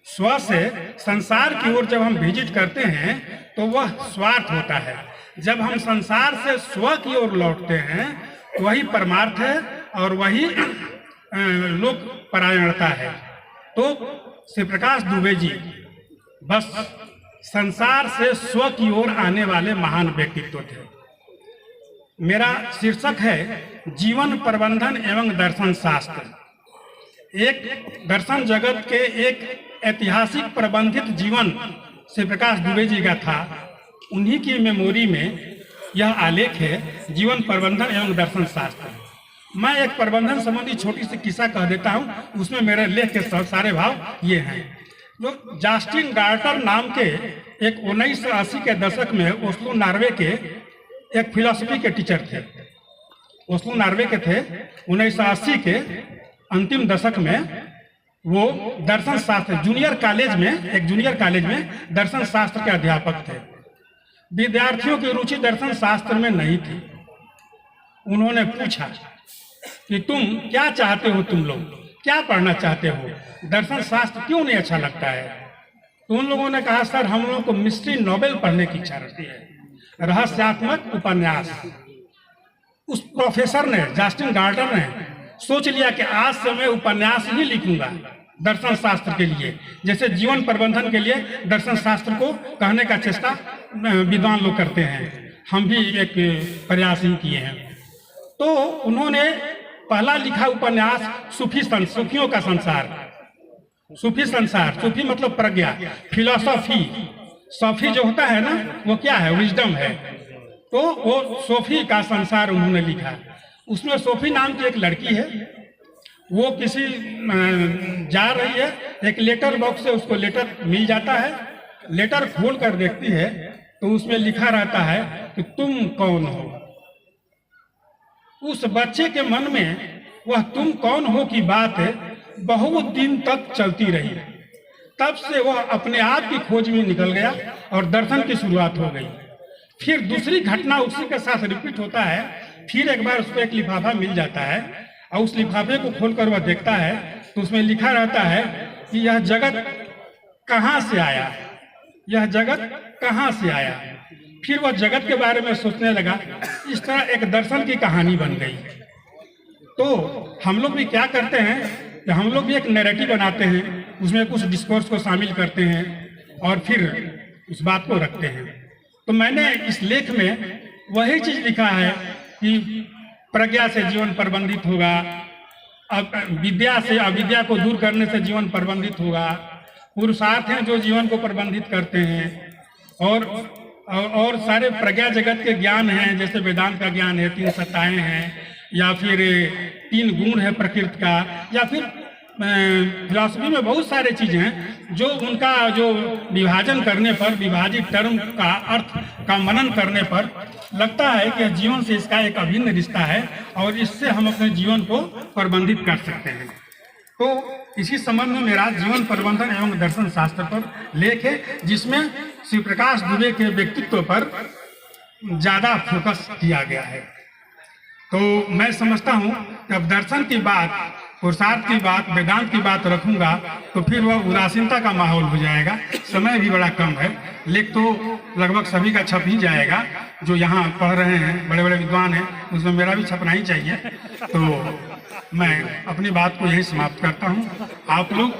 स्व से संसार की ओर जब हम विजिट करते हैं तो वह स्वार्थ होता है। जब हम संसार से स्व की ओर लौटते हैं वही परमार्थ है और वही लोक परायणता है। तो श्री प्रकाश दुबे जी बस संसार से स्व की ओर आने वाले महान व्यक्तित्व थे। मेरा शीर्षक है जीवन प्रबंधन एवं दर्शन शास्त्र। एक दर्शन जगत के एक ऐतिहासिक प्रबंधित जीवन श्री प्रकाश दुबे जी का था। उन्हीं की मेमोरी में यह आलेख है, जीवन प्रबंधन एवं दर्शन शास्त्र। मैं एक प्रबंधन संबंधी छोटी सी किस्सा कह देता हूँ, उसमें मेरे लेख के सारे भाव ये हैं। जो जस्टिन गार्टर नाम के एक 1980 के दशक में ओस्लो नॉर्वे के एक फिलॉसफी के टीचर थे। ओस्लो नॉर्वे के थे। 1980 के अंतिम दशक में वो दर्शन शास्त्र जूनियर कॉलेज में दर्शन शास्त्र के अध्यापक थे। विद्यार्थियों की रुचि दर्शन शास्त्र में नहीं थी। उन्होंने पूछा कि तुम क्या चाहते हो, तुम लोग क्या पढ़ना चाहते हो, दर्शन शास्त्र क्यों नहीं अच्छा लगता है? तो उन लोगों ने कहा, सर हम लोगों को मिस्ट्री नॉवेल पढ़ने की इच्छा रहती है। रहस्यात्मक उपन्यास। उस प्रोफेसर ने, जस्टिन गार्डनर ने सोच लिया कि आज से मैं उपन्यास ही लिखूंगा दर्शन शास्त्र के लिए, जैसे जीवन प्रबंधन के लिए दर्शन शास्त्र को कहने का चेष्टा विद्वान लोग करते हैं, हम भी एक प्रयास ही किए हैं। तो उन्होंने पहला लिखा उपन्यास सूफियों का संसार। सूफी संसार, सूफी मतलब प्रज्ञा, फिलॉसफी। सॉफी जो होता है ना, वो क्या है? विजडम है। तो वो सोफी का संसार उन्होंने लिखा। उसमें सोफी नाम की एक लड़की है, वो किसी जा रही है, एक लेटर बॉक्स से उसको लेटर मिल जाता है। लेटर खोल कर देखती है तो उसमें लिखा रहता है कि तुम कौन हो। उस बच्चे के मन में वह तुम कौन हो की बात बहुत दिन तक चलती रही। तब से वह अपने आप की खोज में निकल गया और दर्शन की शुरुआत हो गई। फिर दूसरी घटना उसी के साथ रिपीट होता है। फिर एक बार उसको एक लिफाफा मिल जाता है और उस लिफाफे को खोलकर वह देखता है तो उसमें लिखा रहता है कि यह जगत कहाँ से आया, यह जगत कहाँ से आया। फिर वह जगत के बारे में सोचने लगा। इस तरह एक दर्शन की कहानी बन गई। तो हम लोग भी क्या करते हैं कि हम लोग भी एक नैरेटिव बनाते हैं, उसमें कुछ डिस्कोर्स को शामिल करते हैं और फिर उस बात को रखते हैं। तो मैंने इस लेख में वही चीज लिखा है कि प्रज्ञा से जीवन प्रबंधित होगा, अब विद्या से अविद्या को दूर करने से जीवन प्रबंधित होगा। पुरुषार्थ हैं जो जीवन को प्रबंधित करते हैं और सारे प्रज्ञा जगत के ज्ञान हैं, जैसे वेदांत का ज्ञान है, 3 सत्ताएं हैं, या फिर 3 गुण है प्रकृति का, या फिर फिलॉसफी में बहुत सारे चीजें हैं जो उनका जो विभाजन करने पर, विभाजित टर्म का अर्थ का मनन करने पर लगता है कि जीवन से इसका एक अभिन्न रिश्ता है और इससे हम अपने जीवन को प्रबंधित कर सकते हैं। तो इसी संबंध में मेरा जीवन प्रबंधन एवं दर्शन शास्त्र पर लेख है, जिसमें श्री प्रकाश दुबे के व्यक्तित्व पर ज्यादा फोकस किया गया है। तो मैं समझता हूँ कि अब दर्शन की बात, पुरुषार्थ की बात, वेदांत की बात रखूंगा तो फिर वह उदासीनता का माहौल हो जाएगा। समय भी बड़ा कम है, लेख तो लगभग सभी का छप ही जाएगा। जो यहाँ पढ़ रहे हैं बड़े बड़े विद्वान हैं, उसमें मेरा भी छपना ही चाहिए। तो मैं अपनी बात को यही समाप्त करता हूँ। आप लोग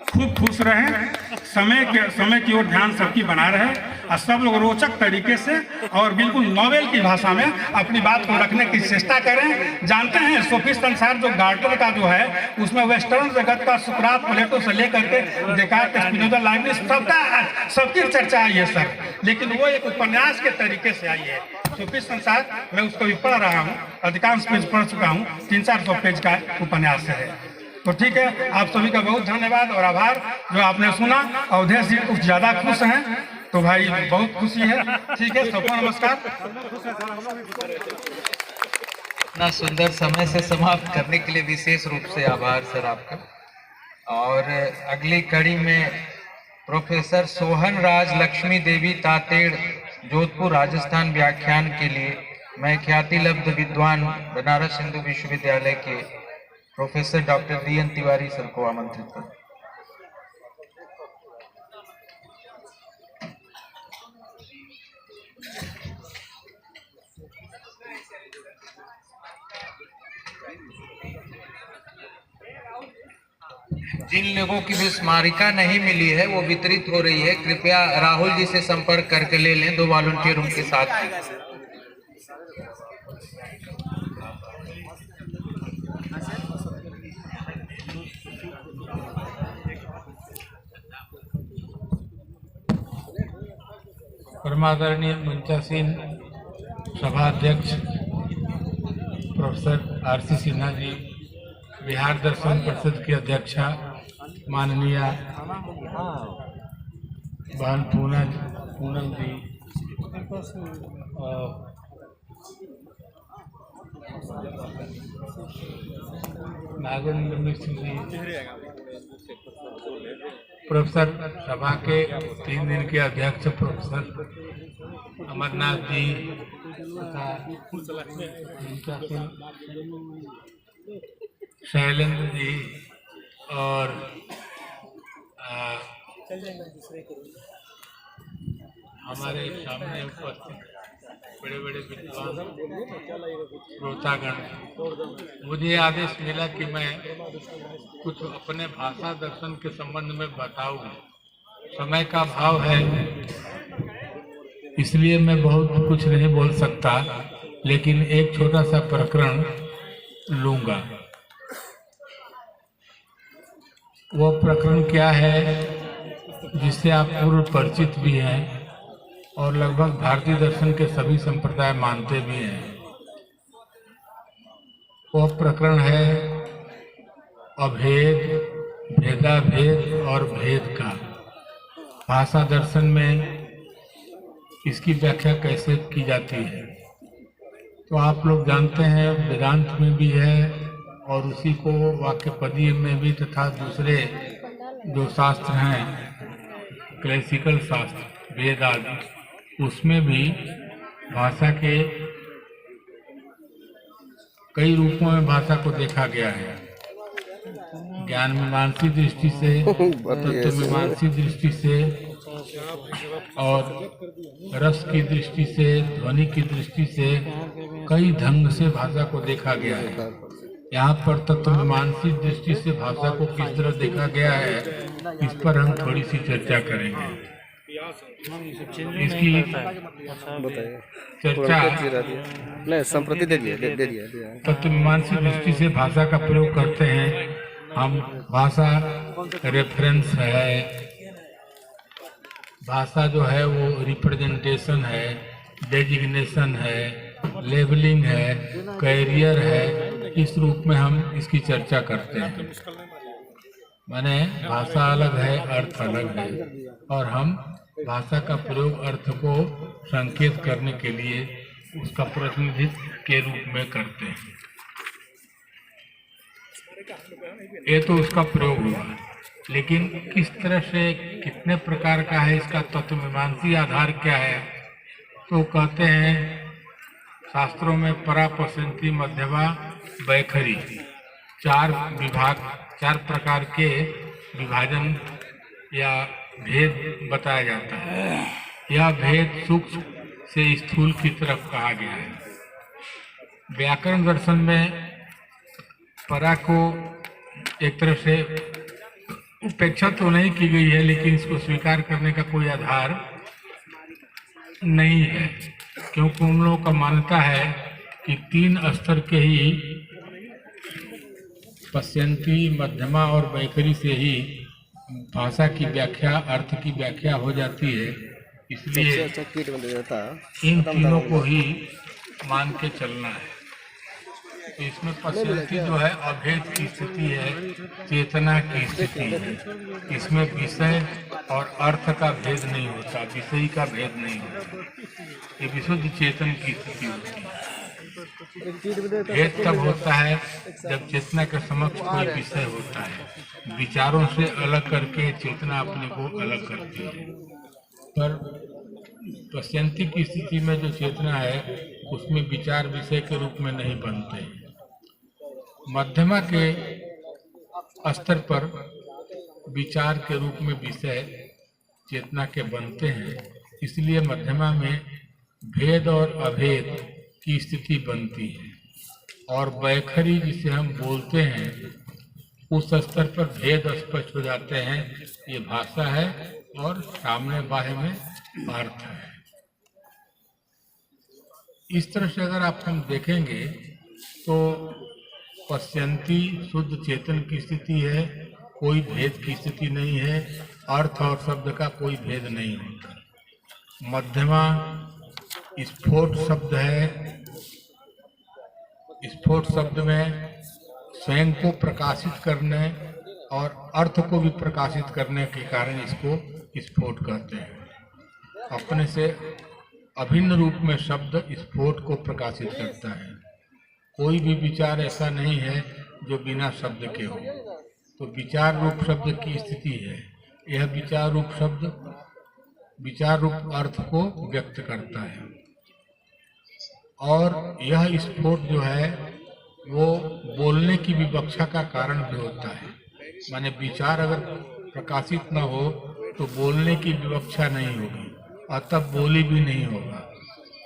खूब खुश रहें, समय की ओर ध्यान सबकी बना रहे और सब लोग रोचक तरीके से और बिल्कुल नॉवेल की भाषा में अपनी बात को रखने की चेष्टा करें। जानते हैं सोफी संसार जो गार्डनर का जो है, उसमें वेस्टर्न जगत का सुकरात, प्लेटो से लेकर के देकार्त, स्पिनोजा, लाइबनिस सबकी चर्चा आई है सर, लेकिन वो एक उपन्यास के तरीके से आई है। सोफी संसार मैं उसको भी पढ़ रहा हूँ, अधिकांश पेज पढ़ चुका हूँ, 300-400 पेज का उपन्यास है। तो ठीक है, आप सभी का बहुत धन्यवाद और आभार जो आपने सुना। अवधेश जी कुछ ज्यादा खुश हैं तो भाई बहुत खुशी है। ठीक है, सबको नमस्कार। इतना सुंदर समय से समाप्त करने के लिए विशेष रूप से आभार सर आपका। और अगली कड़ी में प्रोफेसर सोहन राज लक्ष्मी देवी तातेड़, जोधपुर राजस्थान, व्याख्यान के लिए मैं ख्याति लब्ध विद्वान बनारस हिंदू विश्वविद्यालय के professor doctor DN Tiwari sir को आमंत्रित करता हूं। जिन लोगों की भी स्मारिका नहीं मिली है वो वितरित हो रही है, कृपया राहुल जी से संपर्क करके ले लें, 2 वॉलंटियर उनके साथ। परमादरणीय मंचासीन सभाध्यक्ष प्रोफेसर RC सिन्हा जी, बिहार दर्शन परिषद की अध्यक्षा माननीय बहन पूनम जी, नागेंद्र मिश्र जी, प्रोफेसर सभा के 3 दिन के अध्यक्ष प्रोफेसर अमरनाथ जी तथा शैलेंद्र जी और हमारे सामने उपस्थित बड़े बड़े विद्वान श्रोतागण, मुझे आदेश मिला कि मैं कुछ अपने भाषा दर्शन के संबंध में बताऊं। समय का अभाव है, इसलिए मैं बहुत कुछ नहीं बोल सकता, लेकिन एक छोटा सा प्रकरण लूंगा। वो प्रकरण क्या है जिससे आप पूर्व परिचित भी हैं और लगभग भारतीय दर्शन के सभी संप्रदाय मानते भी हैं। वो प्रकरण है अभेद, भेदाभेद और भेद का। भाषा दर्शन में इसकी व्याख्या कैसे की जाती है तो आप लोग जानते हैं, वेदांत में भी है और उसी को वाक्यपदीय में भी, तथा दूसरे जो शास्त्र हैं क्लासिकल शास्त्र वेद आदि, उसमें भी भाषा के कई रूपों में भाषा को देखा गया है। ज्ञान मीमांसी दृष्टि से, तत्व मीमांसी दृष्टि से और रस की दृष्टि से, ध्वनि की दृष्टि से कई ढंग से भाषा को देखा गया है। यहाँ पर तत्व मीमांसी दृष्टि से भाषा को किस तरह देखा गया है, इस पर हम थोड़ी सी चर्चा करेंगे। इसकी चर्चा संप्रति दे दिया तत्व मीमांसी दृष्टि से भाषा का प्रयोग करते हैं हम। भाषा रेफरेंस है, भाषा जो है वो रिप्रेजेंटेशन है, डेजिग्नेशन है, लेबलिंग है, कैरियर है। इस रूप में हम इसकी चर्चा करते हैं। माने भाषा अलग है, अर्थ अलग है, और हम भाषा का प्रयोग अर्थ को संकेत करने के लिए उसका प्रतिनिधित्व के रूप में करते हैं। ये तो उसका प्रयोग हुआ, लेकिन किस तरह से, कितने प्रकार का है, इसका तत्व मीमांसी आधार क्या है, तो कहते हैं शास्त्रों में परा, पश्यंती, मध्यमा, वैखरी, चार विभाग, चार प्रकार के विभाजन या भेद बताया जाता है। यह भेद सूक्ष्म से स्थूल की तरफ कहा गया है। व्याकरण दर्शन में परा को एक तरह से उपेक्षा तो नहीं की गई है, लेकिन इसको स्वीकार करने का कोई आधार नहीं है, क्योंकि उन लोगों का मान्यता है कि तीन स्तर के ही पश्यंती, मध्यमा और वैखरी से ही भाषा की व्याख्या, अर्थ की व्याख्या हो जाती है। इसलिए इन तीनों को ही मान के चलना है। तो इसमें पश्यंती जो है अभेद की स्थिति है, चेतना की स्थिति है। इसमें विषय और अर्थ का भेद नहीं होता, विषय का भेद नहीं होता, ये विशुद्ध चेतन की स्थिति होती है। भेद तब होता है जब चेतना के समक्ष कोई विषय होता है, विचारों से अलग करके चेतना अपने को अलग करती है। पर पश्यंती की स्थिति में जो चेतना है उसमें विचार विषय के रूप में नहीं बनते। मध्यमा के स्तर पर विचार के रूप में विषय चेतना के बनते हैं, इसलिए मध्यमा में भेद और अभेद की स्थिति बनती है। और वैखरी जिसे हम बोलते हैं, उस स्तर पर भेद स्पष्ट हो जाते हैं। ये भाषा है और सामने बाह्य में अर्थ है। इस तरह से अगर आप हम देखेंगे तो पश्यंती शुद्ध चेतन की स्थिति है, कोई भेद की स्थिति नहीं है, अर्थ और शब्द का कोई भेद नहीं होता। मध्यमा स्फोट शब्द है, स्फोट शब्द में स्वयं को प्रकाशित करने और अर्थ को भी प्रकाशित करने के कारण इसको स्फोट कहते हैं। अपने से अभिन्न रूप में शब्द स्फोट को प्रकाशित करता है। कोई भी विचार ऐसा नहीं है जो बिना शब्द के हो। तो विचार रूप शब्द की स्थिति है। यह विचार रूप शब्द विचार रूप अर्थ को व्यक्त करता है। और यह स्फोट जो है वो बोलने की विवक्षा का कारण भी होता है। माने विचार अगर प्रकाशित न हो तो बोलने की विवक्षा नहीं होगी और तब बोली भी नहीं होगा,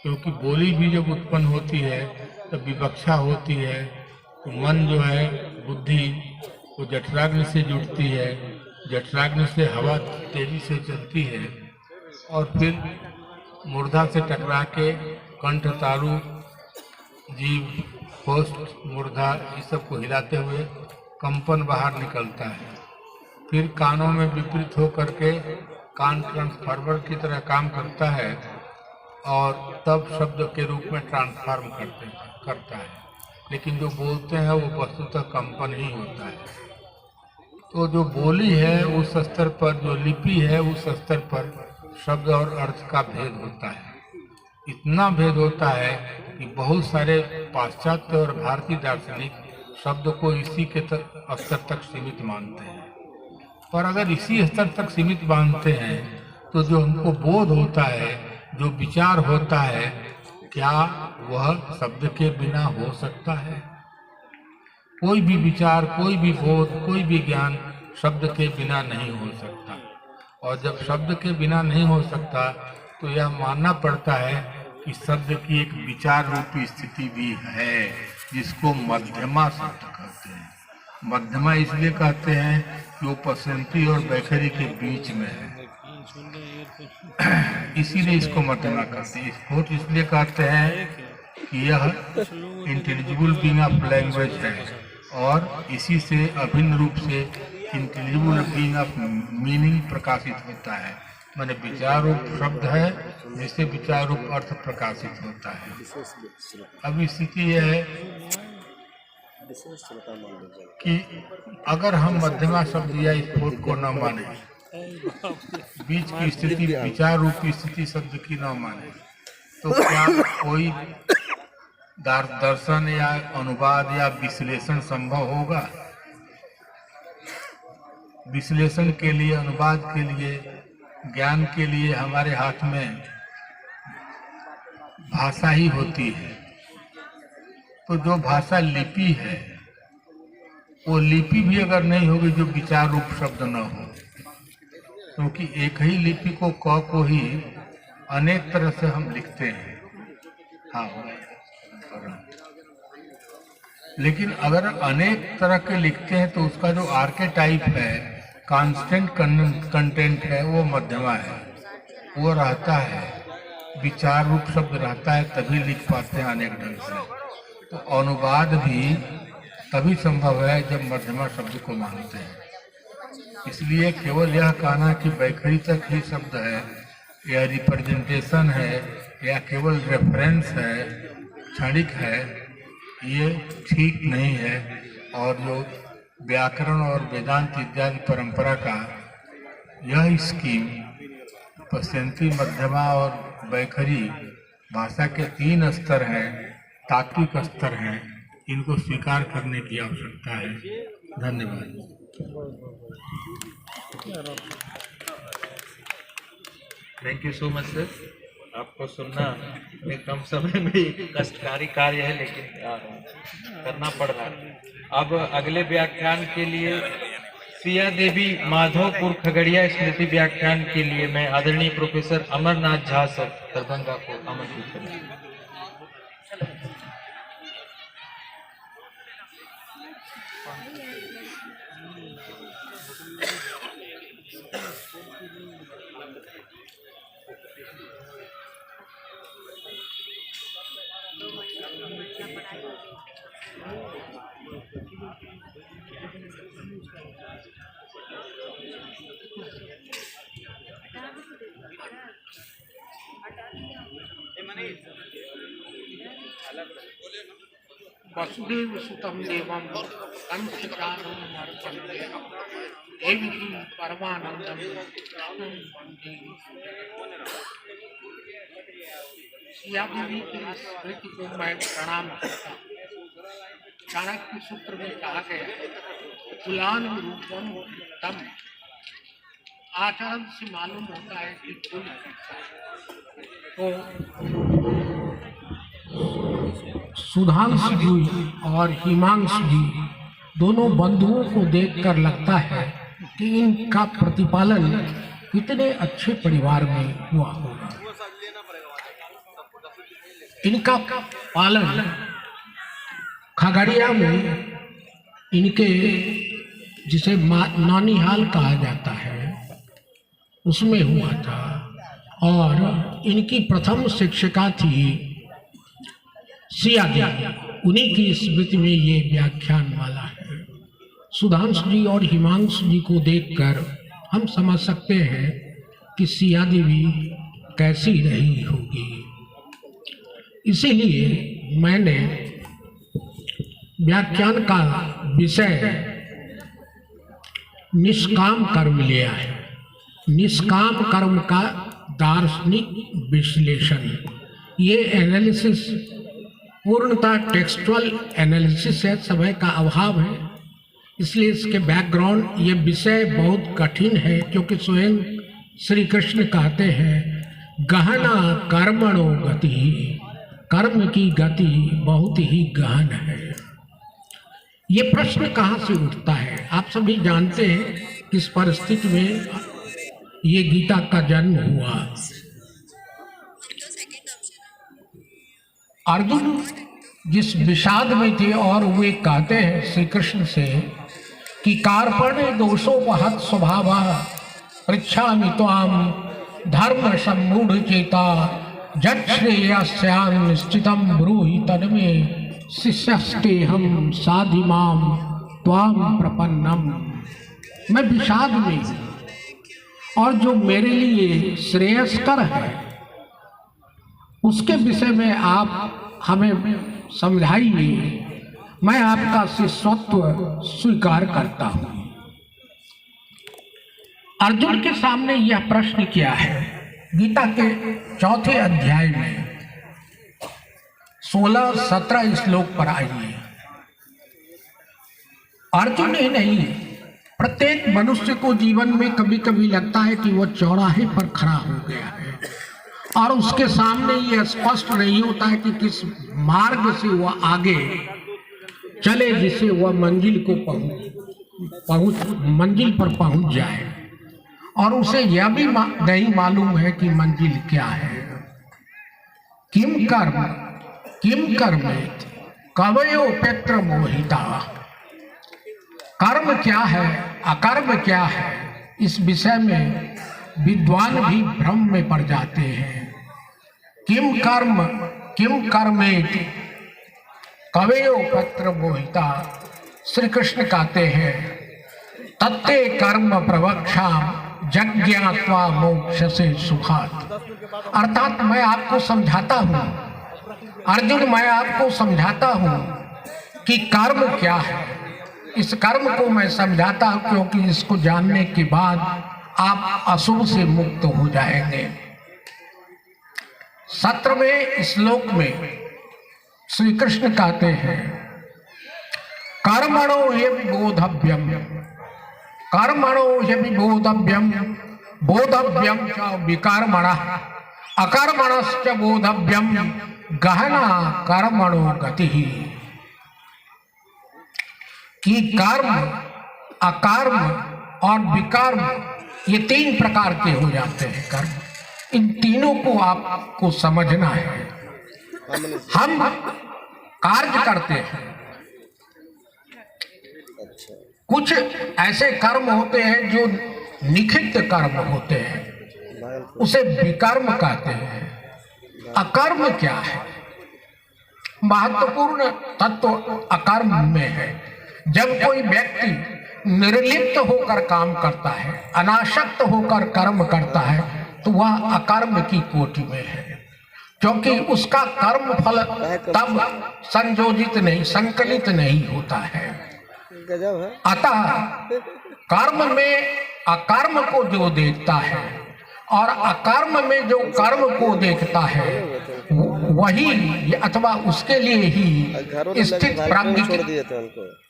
क्योंकि बोली भी जब उत्पन्न होती है तब विवक्षा होती है, तो मन जो है, बुद्धि, वो जठराग्नि से जुड़ती है, जठराग्नि से हवा तेजी से चलती है और फिर मूर्धा से टकरा के कंठ, तालु, जीभ, होस्ट, मूर्धा, इस सब को हिलाते हुए कंपन बाहर निकलता है। फिर कानों में विपरीत हो करके कान ट्रांसफार्मर की तरह काम करता है और तब शब्द के रूप में ट्रांसफार्म करता है। लेकिन जो बोलते हैं वो वस्तुतः कंपन ही होता है। तो जो बोली है उस स्तर पर, जो लिपि है उस स्तर पर शब्द और अर्थ का भेद होता है। इतना भेद होता है कि बहुत सारे पाश्चात्य और भारतीय दार्शनिक शब्द को इसी के स्तर तक सीमित मानते हैं। पर अगर इसी स्तर तक सीमित मानते हैं तो जो हमको बोध होता है, जो विचार होता है, क्या वह शब्द के बिना हो सकता है? कोई भी विचार, कोई भी बोध, कोई भी ज्ञान शब्द के बिना नहीं हो सकता। और जब शब्द के बिना नहीं हो सकता तो यह मानना पड़ता है कि शब्द की एक विचार रूपी स्थिति भी है, जिसको मध्यमा शब्द कहते हैं। मध्यमा इसलिए कहते हैं कि वो पसंती और बैखरी के बीच में है, इसीलिए इसको मध्यमा कहते हैं। स्फोट इसलिए कहते हैं कि यह इंटेलिजिबल बीइंग ऑफ लैंग्वेज है और इसी से अभिन्न रूप से इंटेलिजिबल बीइंग ऑफ मीनिंग प्रकाशित होता है। माने विचार रूप शब्द है जिससे विचार रूप अर्थ प्रकाशित होता है। अब स्थिति यह है कि अगर हम मध्यमा शब्द या स्फोट को न माने, बीच की स्थिति, विचार रूपी स्थिति शब्द की न माने, तो क्या कोई दर्शन या अनुवाद या विश्लेषण संभव होगा? विश्लेषण के लिए, अनुवाद के लिए, ज्ञान के लिए हमारे हाथ में भाषा ही होती है। तो जो भाषा लिपि है, वो लिपि भी अगर नहीं होगी जो विचार रूप शब्द न हो, क्योंकि एक ही लिपि को, क को ही अनेक तरह से हम लिखते हैं। हाँ, लेकिन अगर अनेक तरह के लिखते हैं तो उसका जो आर्केटाइप है, कांस्टेंट कंटेंट है, वो मध्यमा है, वो रहता है। विचार रूप शब्द रहता है तभी लिख पाते हैं अनेक ढंग से। तो अनुवाद भी तभी संभव है जब मध्यमा शब्द को मानते हैं। इसलिए केवल यह कहना कि बैखरी तक ही शब्द है या रिप्रेजेंटेशन है या केवल रेफरेंस है, क्षणिक है, ये ठीक नहीं है। और जो व्याकरण और वेदांत इत्यादि परंपरा का यह स्कीम पश्चिमी, मध्यमा और बैखरी भाषा के 3 स्तर हैं, तात्विक स्तर हैं, इनको स्वीकार करने की आवश्यकता है। धन्यवाद। Thank you so much sir. आपको सुनना एक कम समय में कष्टकारी कार्य है, लेकिन करना पड़ रहा है। अब अगले व्याख्यान के लिए सिया देवी माधोपुर खगड़िया स्मृति व्याख्यान के लिए मैं आदरणीय प्रोफेसर अमरनाथ झा सर दरभंगा को आमंत्रित करूंगा। वसुदेव सुतम देवम कंसप्राणम अर्पणते देवकी परमानंदम कृष्णं वंदे। सिया देवी की स्मृति को मैं प्रणाम करता हूँ। चाणक्य सूत्र में कहा गया, कुलान रूपम तम, आचरण से मालूम होता है कि कुल तो सुधांशु जी और हिमांशु जी दोनों बंधुओं को देखकर लगता है कि इनका प्रतिपालन कितने अच्छे परिवार में हुआ होगा। इनका पालन खगड़िया में इनके जिसे नानीहाल कहा जाता है उसमें हुआ था, और इनकी प्रथम शिक्षिका थी सिया देवी। उन्हीं की स्मृति में ये व्याख्यान माला है। सुधांशु जी और हिमांशु जी को देखकर हम समझ सकते हैं कि सिया देवी कैसी रही होगी। इसीलिए मैंने व्याख्यान का विषय निष्काम कर्म लिया है। निष्काम कर्म का दार्शनिक विश्लेषण, ये एनालिसिस पूर्णतः टेक्सचुअल एनालिसिस है, समय का अभाव है, इसलिए इसके बैकग्राउंड ये विषय बहुत कठिन है, क्योंकि स्वयं श्री कृष्ण कहते हैं गहना कर्मणो गति, कर्म की गति बहुत ही गहन है। ये प्रश्न कहाँ से उठता है? आप सभी जानते हैं किस परिस्थिति में ये गीता का जन्म हुआ। अर्जुन जिस विषाद में थे और वे कहते हैं श्री कृष्ण से कि कार्पण्य दोषोपहत स्वभावा पृच्छामि त्वाम धर्म सम्मूढ़ चेता जश्रेयस्यान् निश्चितम ब्रूहि तन्मे शिष्यस्तेहं साधिमाम त्वाम प्रपन्नम। मैं विषाद में हूँ और जो मेरे लिए श्रेयस्कर है उसके विषय में आप हमें समझाइए। मैं आपका शिष्यत्व स्वीकार करता हूँ। अर्जुन के सामने यह प्रश्न किया है गीता के 4 अध्याय में 16-17 श्लोक पर आइए। अर्जुन ही नहीं, प्रत्येक मनुष्य को जीवन में कभी कभी लगता है कि वह चौराहे पर खड़ा हो गया है और उसके सामने यह स्पष्ट नहीं होता है कि किस मार्ग से वह आगे चले जिससे वह मंजिल पर पहुंच जाए, और उसे यह भी नहीं मालूम है कि मंजिल क्या है। किम कर्मेत कवयो पेत्र मोहिता, कर्म क्या है अकर्म क्या है, इस विषय में विद्वान भी भ्रम में पड़ जाते हैं। किम कर्मेत कवयो पेत्र मोहिता, श्री कृष्ण कहते हैं तत्ते कर्म प्रवक्षा जज्ञात्वा मोक्ष से सुखात। अर्थात मैं आपको समझाता हूँ अर्जुन, मैं आपको समझाता हूँ कि कर्म क्या है। इस कर्म को मैं समझाता हूँ क्योंकि इसको जानने के बाद आप अशुभ से मुक्त हो जाएंगे। 17वें श्लोक में श्री कृष्ण कहते हैं कर्मणो ह्यपि बोधव्यम, कर्मणो ह्यपि बोधव्यम, बोधव्यम च विकर्मणः, अकर्मणश्च बोधव्यम, गहना कर्मणो गतिः। कि कर्म, अकर्म और विकर्म ये 3 प्रकार के हो जाते हैं कर्म। इन तीनों को आपको समझना है। हम कार्य करते हैं, कुछ ऐसे कर्म होते हैं जो निखित कर्म होते हैं, उसे विकर्म कहते हैं। अकर्म क्या है? महत्वपूर्ण तत्व अकर्म में है। जब कोई व्यक्ति निर्लिप्त होकर काम करता है, अनासक्त होकर कर्म करता है, तो वह अकर्म की कोटि में है, क्योंकि उसका कर्म फल तब संयोजित नहीं, संकलित नहीं होता है। अतः कर्म में अकर्म को जो देखता है और अकर्म में जो कर्म को देखता है वही अथवा उसके लिए ही स्थित प्रज्ञ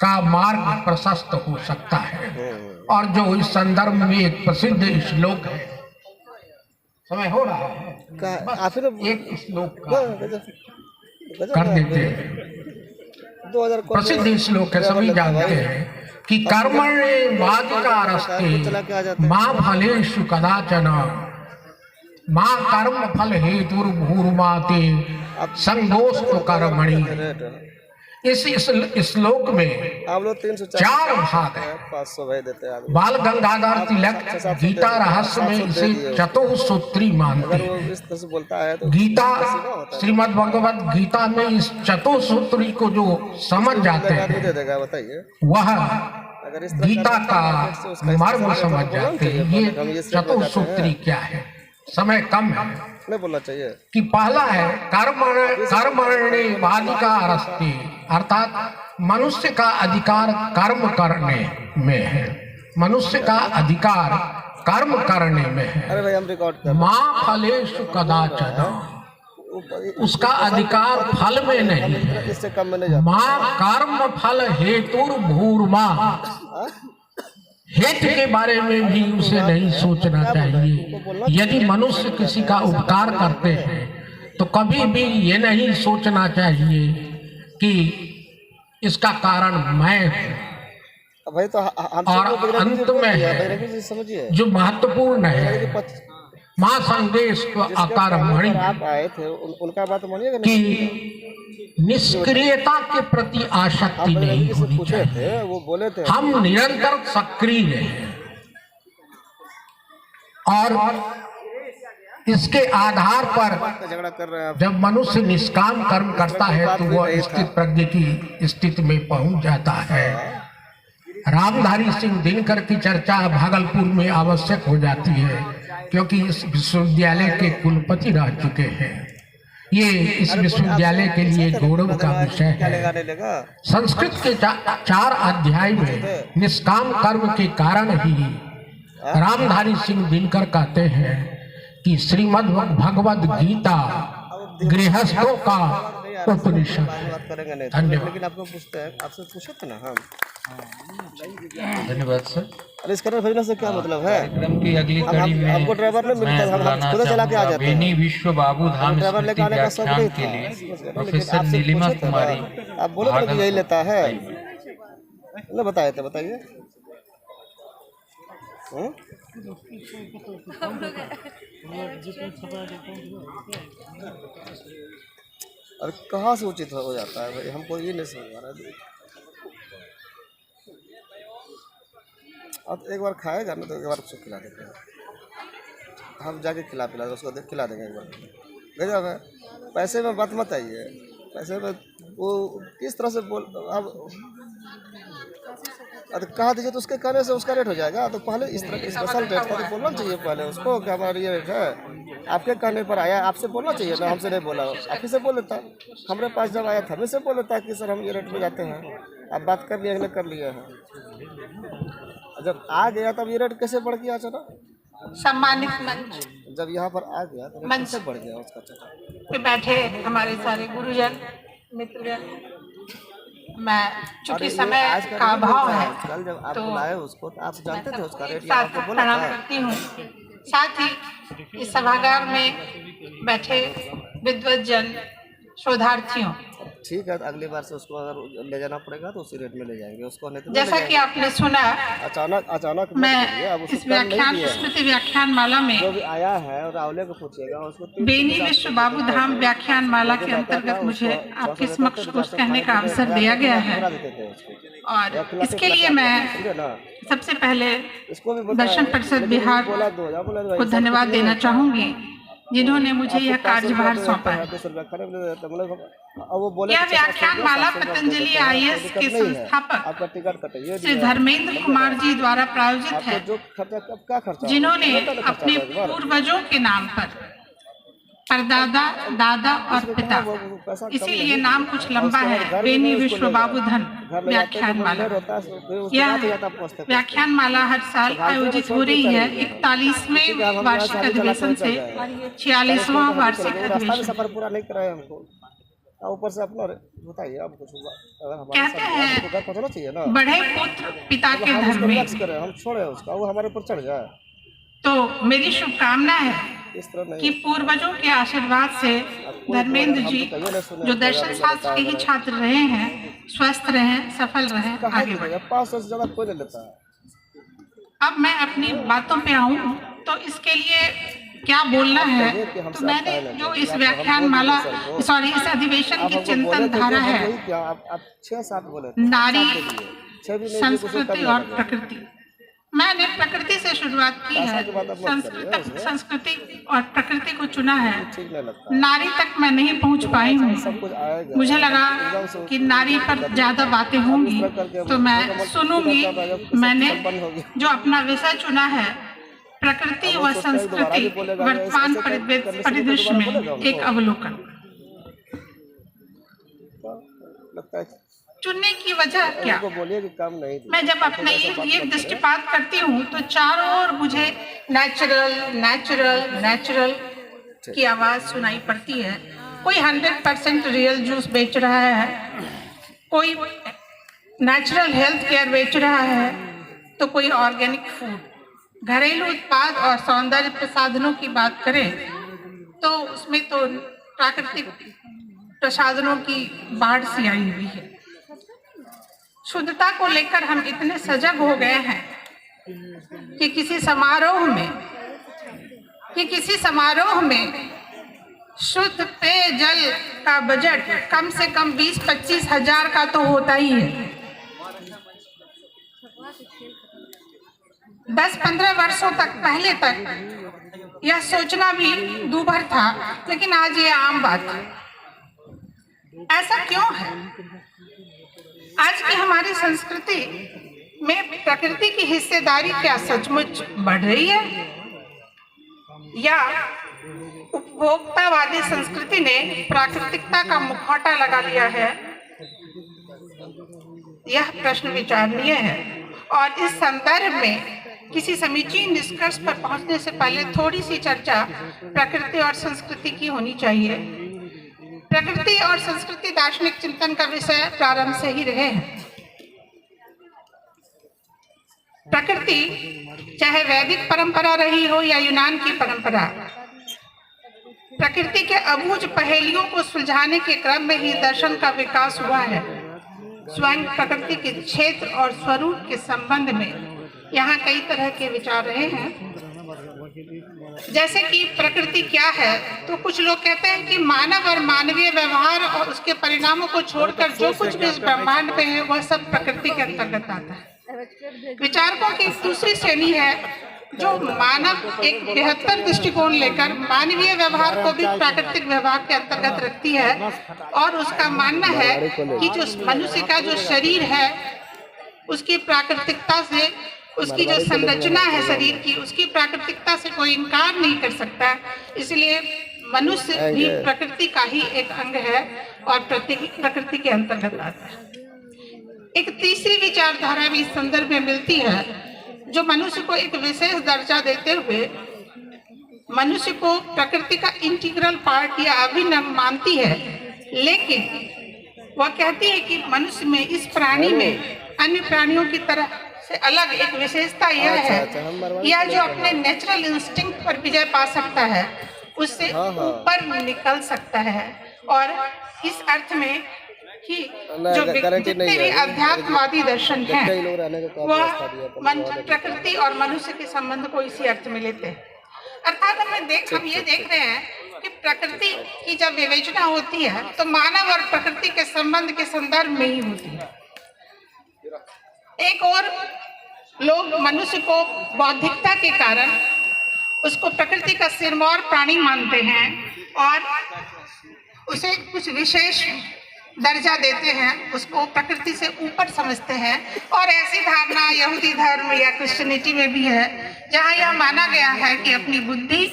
का मार्ग प्रशस्त हो सकता है। और जो इस संदर्भ में एक प्रसिद्ध श्लोक है, समय हो रहा है, बस एक श्लोक का कर देते हैं। प्रसिद्ध श्लोक है, सभी जानते हैं कि कर्मण्येवाधिकारस्ते मा फलेषु कदाचन मा कर्म फल हेतुर्भूर्माते संगोष्ठ कर्मणि। इस श्लोक में आप लोग 340 चार भाग है। 500 भाई देते हैं। बाल गंगाधर तिलक गीता रहस्य में इसे चतुसूत्री मानते अगर वो हैं। इस तरह से बोलता है तो गीता श्रीमद् भगवद गीता में इस चतुसूत्री को जो समझ जाते दे हैं देगा, बताइए। वह अगर इस तरह गीता का मर्म समझ जाते हैं। ये चतुसूत्री क्या है। समय कम है, नहीं बोलना चाहिए कि पहला है कर्मण्येवाधिकारस्ते, अर्थात मनुष्य का अधिकार कर्म करने में है। मनुष्य का अधिकार कर्म करने में है। अरे भाई हम रिकॉर्ड कर माँ फलेषु कदाचन, उसका अधिकार फल में नहीं है। इससे कम में नहीं जाता। माँ कर्म फल हेतुर्भूर्मा, हेतु के बारे में भी उसे नहीं सोचना चाहिए। यदि मनुष्य किसी का उपकार करते हैं तो कभी भी ये नहीं सोचना चाहिए कि इसका कारण मैं हूँ। भाई तो और अंत में है समझिए जो महत्वपूर्ण है, माँ संदेश अकर्मणि, आप आए थे उनका बात मानिएगा कि निष्क्रियता के प्रति आसक्ति नहीं होनी पूछे चाहिए। थे, वो बोले थे हम निरंतर सक्रिय हैं और इसके आधार पर झगड़ा कर रहे हैं। जब मनुष्य निष्काम कर्म करता है तो वह स्थित प्रज्ञ की स्थिति में पहुंच जाता है। रामधारी सिंह दिनकर की चर्चा भागलपुर में आवश्यक हो जाती है, क्योंकि इस विश्वविद्यालय के कुलपति रह चुके हैं। ये इस विश्वविद्यालय के लिए गौरव का विषय है। संस्कृत के 4 अध्याय में निष्काम कर्म के कारण ही रामधारी सिंह दिनकर कहते हैं कि श्रीमद् भगवद गीता गृहस्थों का उपनिषद है। धन्यवाद। लेकिन आपको पूछते हैं, आपसे पूछे थे ना हम। धन्यवाद सर। अरे इस कारण भेजने से क्या मतलब है? कार्यक्रम की अगली कड़ी में आपको ड्राइवर ने मिलता है, हम खुद चला के आ जाते हैं। बेनी विश्व बाबू धाम ड्राइवर स्मृति लेके आने का सब व्याख्यान नहीं के था। लिए लेकिन प्रोफेसर आपसे नीलिमा पूछे थे ना, कुमारी आप बोले थे कि यही लेता है ना, बताए थे, बताइए। अरे कहाँ से उचित हो जाता है भाई, हमको ये नहीं समझ आ रहा है। अब एक बार खाएगा ना तो एक बार उसको खिला देते हैं, हम जाके खिला पिला उसको खिला देंगे एक बार। गजब है। पैसे में बात मत आइए, पैसे में वो किस तरह से बोल। अब अरे कहा दीजिए तो उसके कहने से उसका रेट हो जाएगा। तो पहले इस तरह स्पेशल रेट था तो बोलना चाहिए पहले उसको कि हमारा ये रेट है। आपके कहने पर आया, आपसे बोलना चाहिए ना, हमसे नहीं बोला। आप ही से बोल लेता, हमारे पास जब आया था हमें से बोल लेता कि सर हम ये रेट में जाते हैं। आप बात कर लिए, कर लिए हैं। जब आ गया तब ये रेट कैसे बढ़ गया चला? सम्मानित मंच जब यहाँ पर आ गया तो मंच कैसे बढ़ गया उसका चला? पे बैठे हमारे सारे गुरुजन मित्रजन, मैं चूंकि समय का अभाव है कल जब आप तो बुलाए उसको तो आप जानते थे उसका रेट? साथ आपको बोला प्रणाम था? करती हूँ। साथ ही इस सभागार में बैठे विद्वत जन शोधार्थियों, ठीक है, अगली बार से उसको अगर ले जाना पड़ेगा तो उसी रेट में ले जाएंगे उसको, नहीं तो जैसा कि आपने सुना, अचानक मैं इस व्याख्यान स्मृति व्याख्यान माला में जो भी आया है और रावले को पूछिएगा उसको। बेनी विश्व बाबू धाम व्याख्यान माला के अंतर्गत मुझे आपके समक्ष कुछ कहने का अवसर दिया गया है और इसके लिए मैं सबसे पहले दर्शन परिषद बिहार को धन्यवाद देना चाहूंगी, जिन्होंने मुझे यह कार्यभार सौंपा है। यह व्याख्यान माला पतंजलि IAS के संस्थापक श्री धर्मेंद्र कुमार जी द्वारा प्रायोजित है, जिन्होंने अपने पूर्वजों के नाम पर परदादा, दादा और पिता, इसीलिए नाम कुछ लंबा है, बेनी विश्व बाबू धन व्याख्यान माला। यह व्याख्यान माला हर साल आयोजित हो रही है 41वें वार्षिक अधिवेशन से 46वां वार्षिक अधिवेशन। सफर पूरा नहीं कराए हमको, ऊपर से अपना बताइए। आप कुछ कहते हैं पहुंचना चाहिए ना, बढ़े पुत्र पिता के धर्म में, हम छोड़े उसका, वो हमारे ऊपर चढ़ जाए। तो मेरी शुभकामना है इस तरह नहीं कि पूर्वजों के आशीर्वाद से धर्मेंद्र जी, जो दर्शन शास्त्र के ही छात्र रहे हैं, स्वस्थ रहें, सफल रहें, आगे बढ़ें। 500 से ज्यादा कोई नहीं लेता है। अब मैं अपनी बातों पे आऊं तो इसके लिए क्या बोलना है, कि हम तो सब मैंने फाइनल जो है। इस आप व्याख्यान हमको माला बोले सर सॉरी इस अधिवेशन आप की हमको चिंतन बोले थे धारा कि है हम वही क्या आप 6-7 बोले थे, नारी, 7 दे दिए, 6 भी नहीं दिए, कुछ संस्कृति कम और लगे। प्रकृति। मैंने प्रकृति से शुरुआत की है, भाषा की बात आप मत करिए उसमें। संस्कृति और प्रकृति को चुना है। ठीक नहीं लगता। नारी तक मैं नहीं पहुंच पाई हूँ। सब कुछ आएगा। मुझे लगा एकदम से कि नारी पर ज्यादा बातें होंगी तो मैं सुनूंगी। मैंने जो अपना विषय चुना है प्रकृति व संस्कृति वर्तमान परिदृश्य में एक अवलोकन। लगता है चुनने की वजह क्या? उनको बोलिए कि काम नहीं दिया। मैं जब अपना ये दृष्टिपात करती हूँ तो चारों ओर मुझे नेचुरल नेचुरल नेचुरल की आवाज सुनाई पड़ती है। कोई 100% रियल जूस बेच रहा है, कोई नेचुरल हेल्थ केयर बेच रहा है, तो कोई ऑर्गेनिक फूड। घरेलू उत्पाद और सौंदर्य प्रसाधनों की बात करें तो उसमें तो प्राकृतिक प्रसाधनों की बाढ़ सी आई हुई है। शुद्धता को लेकर हम इतने सजग हो गए हैं कि किसी समारोह में शुद्ध पेयजल का बजट कम से कम 20-25 हजार का तो होता ही है। 10-15 वर्षों तक पहले तक यह सोचना भी दूभर था, लेकिन आज ये आम बात है। ऐसा क्यों है? आज की हमारी संस्कृति में प्रकृति की हिस्सेदारी क्या सचमुच बढ़ रही है या उपभोक्तावादी संस्कृति ने प्राकृतिकता का मुखौटा लगा लिया है? यह प्रश्न विचारणीय है और इस संदर्भ में किसी समीचीन निष्कर्ष पर पहुंचने से पहले थोड़ी सी चर्चा प्रकृति और संस्कृति की होनी चाहिए। प्रकृति और संस्कृति दार्शनिक चिंतन का विषय प्रारंभ से ही रहे हैं। प्रकृति चाहे वैदिक परंपरा रही हो या यूनान की परंपरा, प्रकृति के अबूझ पहेलियों को सुलझाने के क्रम में ही दर्शन का विकास हुआ है। स्वयं प्रकृति के क्षेत्र और स्वरूप के संबंध में यहाँ कई तरह के विचार रहे हैं। जैसे कि प्रकृति क्या है, तो कुछ लोग कहते हैं कि मानव और मानवीय व्यवहार और उसके परिणामों को छोड़कर जो कुछ भी इस ब्रह्मांड में है वह सब प्रकृति के अंतर्गत आता है। विचारकों की दूसरी श्रेणी है जो मानव एक बेहतर दृष्टिकोण लेकर मानवीय व्यवहार को भी प्राकृतिक व्यवहार के अंतर्गत रखती है और उसका मानना है कि जो मनुष्य का जो शरीर है उसकी प्राकृतिकता से, उसकी जो संरचना है शरीर की, उसकी प्राकृतिकता से कोई इनकार नहीं कर सकता। इसलिए मनुष्य भी प्रकृति का ही एक अंग है और प्रकृति के अंतर्गत आता है। एक तीसरी विचारधारा भी इस संदर्भ में मिलती है जो मनुष्य को एक विशेष दर्जा देते हुए मनुष्य को प्रकृति का इंटीग्रल पार्ट या अभिन्न मानती है, लेकिन वह कहती है कि मनुष्य में, इस प्राणी में अन्य प्राणियों की तरह से अलग एक विशेषता यह है, यह जो अपने नेचुरल इंस्टिंक्ट पर विजय पा सकता है उससे ऊपर निकल सकता है। और इस अर्थ में कि जो जितने भी अध्यात्मवादी दर्शन हैं वह प्रकृति और मनुष्य के संबंध को इसी अर्थ में लेते हैं। अर्थात हम ये देख रहे हैं कि प्रकृति की जब विवेचना होती है तो मानव और प्रकृति के संबंध के संदर्भ में ही होती है। एक और लोग मनुष्य को बौद्धिकता के कारण उसको प्रकृति का सिरमौर प्राणी मानते हैं और उसे कुछ विशेष दर्जा देते हैं, उसको प्रकृति से ऊपर समझते हैं। और ऐसी धारणा यहूदी धर्म या क्रिश्चियनिटी में भी है जहाँ यह माना गया है कि अपनी बुद्धि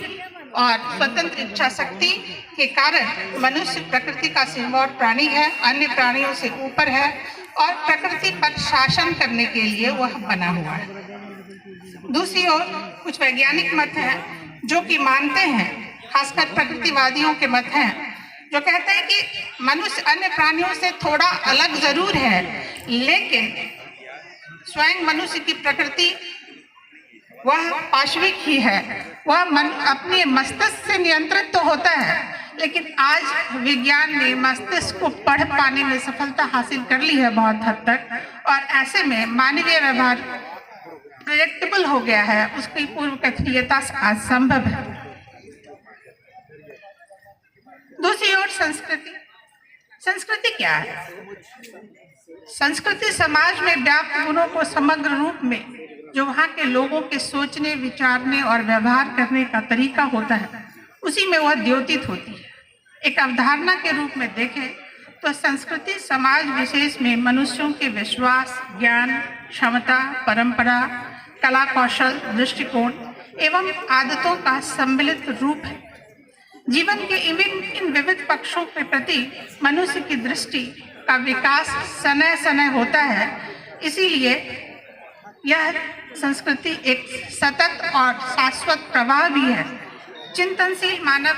और स्वतंत्र इच्छा शक्ति के कारण मनुष्य प्रकृति का सिरमौर प्राणी है, अन्य प्राणियों से ऊपर है और प्रकृति पर शासन करने के लिए वह बना हुआ है। दूसरी ओर कुछ वैज्ञानिक मत हैं जो कि मानते हैं, खासकर प्रकृतिवादियों के मत हैं, जो कहते हैं कि मनुष्य अन्य प्राणियों से थोड़ा अलग जरूर है, लेकिन स्वयं मनुष्य की प्रकृति वह पाशविक ही है। वह अपने मस्तिष्क से नियंत्रित तो होता है, लेकिन आज विज्ञान ने मस्तिष्क को पढ़ पाने में सफलता हासिल कर ली है बहुत हद तक, और ऐसे में मानवीय व्यवहार प्रेडिक्टेबल हो गया है, उसकी पूर्व कथनीयता आज संभव है। दूसरी ओर संस्कृति। संस्कृति क्या है? संस्कृति समाज में व्याप्त गुणों को समग्र रूप में, जो वहाँ के लोगों के सोचने, विचारने और व्यवहार करने का तरीका होता है, उसी में वह द्योतित होती है। एक अवधारणा के रूप में देखें तो संस्कृति समाज विशेष में मनुष्यों के विश्वास, ज्ञान, क्षमता, परंपरा, कला कौशल, दृष्टिकोण एवं आदतों का सम्मिलित रूप है। जीवन के इन विविध पक्षों के प्रति मनुष्य की दृष्टि का विकास समय समय होता है। इसीलिए यह संस्कृति एक सतत और शाश्वत प्रवाह भी है। चिंतनशील मानव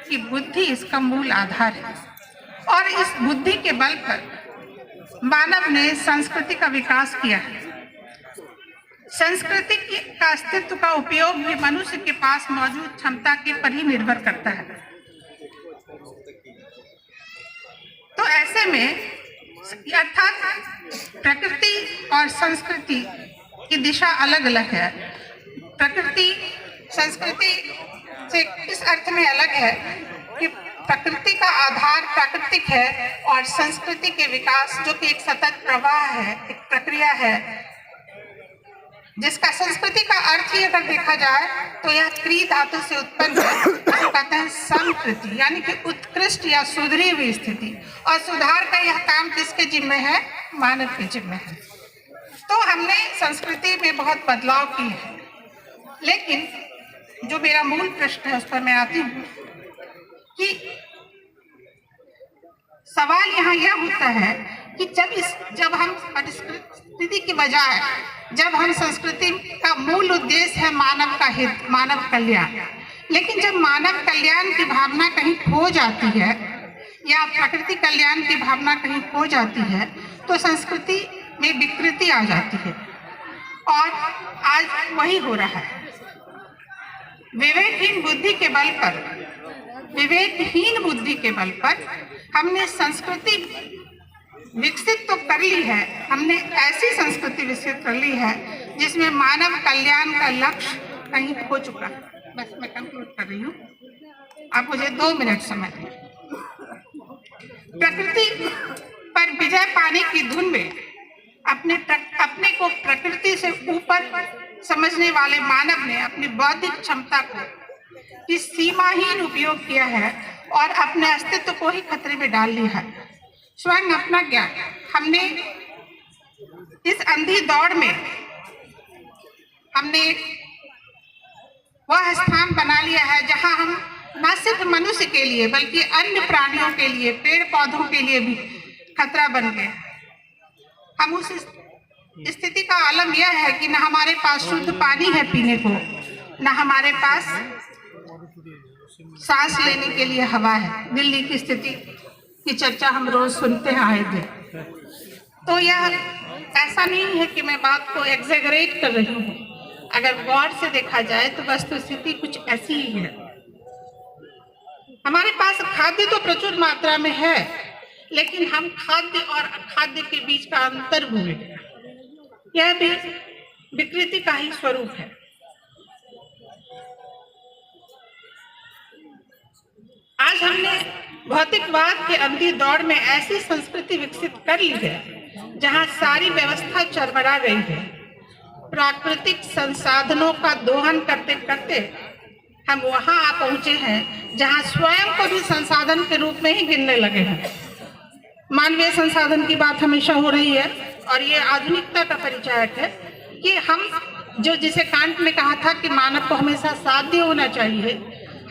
की बुद्धि इसका मूल आधार है और इस बुद्धि के बल पर मानव ने संस्कृति का विकास किया है। संस्कृति का अस्तित्व का उपयोग भी मनुष्य के पास मौजूद क्षमता के पर ही निर्भर करता है। तो ऐसे में अर्थात प्रकृति और संस्कृति की दिशा अलग अलग है। प्रकृति संस्कृति से इस अर्थ में अलग है कि प्रकृति का आधार प्राकृतिक है और संस्कृति के विकास जो कि एक सतत प्रवाह है, एक प्रक्रिया है, जिसका संस्कृति का अर्थ ही अगर देखा जाए तो यह क्री धातु से उत्पन्न है, तो कहते हैं संकृति, यानी कि उत्कृष्ट या सुधरी हुई स्थिति। और सुधार का यह काम किसके जिम्मे है? मानव के जिम्मे है। तो हमने संस्कृति में बहुत बदलाव किए हैं, लेकिन जो मेरा मूल प्रश्न है उस पर मैं आती हूँ कि सवाल यहाँ यह होता है कि जब हम परिस्थिति की बजाय जब हम संस्कृति का मूल उद्देश्य है मानव का हित, मानव कल्याण, लेकिन जब मानव कल्याण की भावना कहीं खो जाती है या प्रकृति कल्याण की भावना कहीं खो जाती है तो संस्कृति में विकृति आ जाती है। और आज वही हो रहा है। विवेकहीन बुद्धि के बल पर हमने संस्कृति विकसित तो कर ली है, हमने ऐसी संस्कृति विकसित कर ली है जिसमें मानव कल्याण का लक्ष्य कहीं खो चुका है। बस मैं कंक्लूड कर रही हूँ, आप मुझे 2 मिनट समय दें। प्रकृति पर विजय पाने की धुन में अपने को प्रकृति से ऊपर समझने वाले मानव ने अपनी बौद्धिक क्षमता को की सीमाहीन उपयोग किया है और अपने अस्तित्व को ही खतरे में डाल लिया है। स्वयं अपना ज्ञान हमने इस अंधी दौड़ में हमने वह स्थान बना लिया है जहां हम न सिर्फ मनुष्य के लिए बल्कि अन्य प्राणियों के लिए, पेड़ पौधों के लिए भी खतरा बन गए। हम उस स्थिति का आलम यह है कि न हमारे पास शुद्ध पानी है पीने को, न हमारे पास सांस लेने के लिए हवा है। दिल्ली की स्थिति की चर्चा हम रोज सुनते आए थे। तो यह ऐसा नहीं है कि मैं बात को एग्जैगरेट कर रही हूँ। अगर गौर से देखा जाए तो वस्तुस्थिति कुछ ऐसी ही है। हमारे पास खाद्य तो प्रचुर मात्रा में है, लेकिन हम खाद्य और अखाद्य के बीच का अंतर भूल गए। यह भी विकृति का ही स्वरूप है। आज हमने भौतिकवाद के अंधी दौड़ में ऐसी संस्कृति विकसित कर ली है जहां सारी व्यवस्था चरमरा गई है। प्राकृतिक संसाधनों का दोहन करते करते हम वहां आ पहुंचे हैं जहां स्वयं को भी संसाधन के रूप में ही गिनने लगे हैं। मानवीय संसाधन की बात हमेशा हो रही है और ये आधुनिकता का परिचायक है कि हम जिसे कांट ने कहा था कि मानव को हमेशा साध्य होना चाहिए,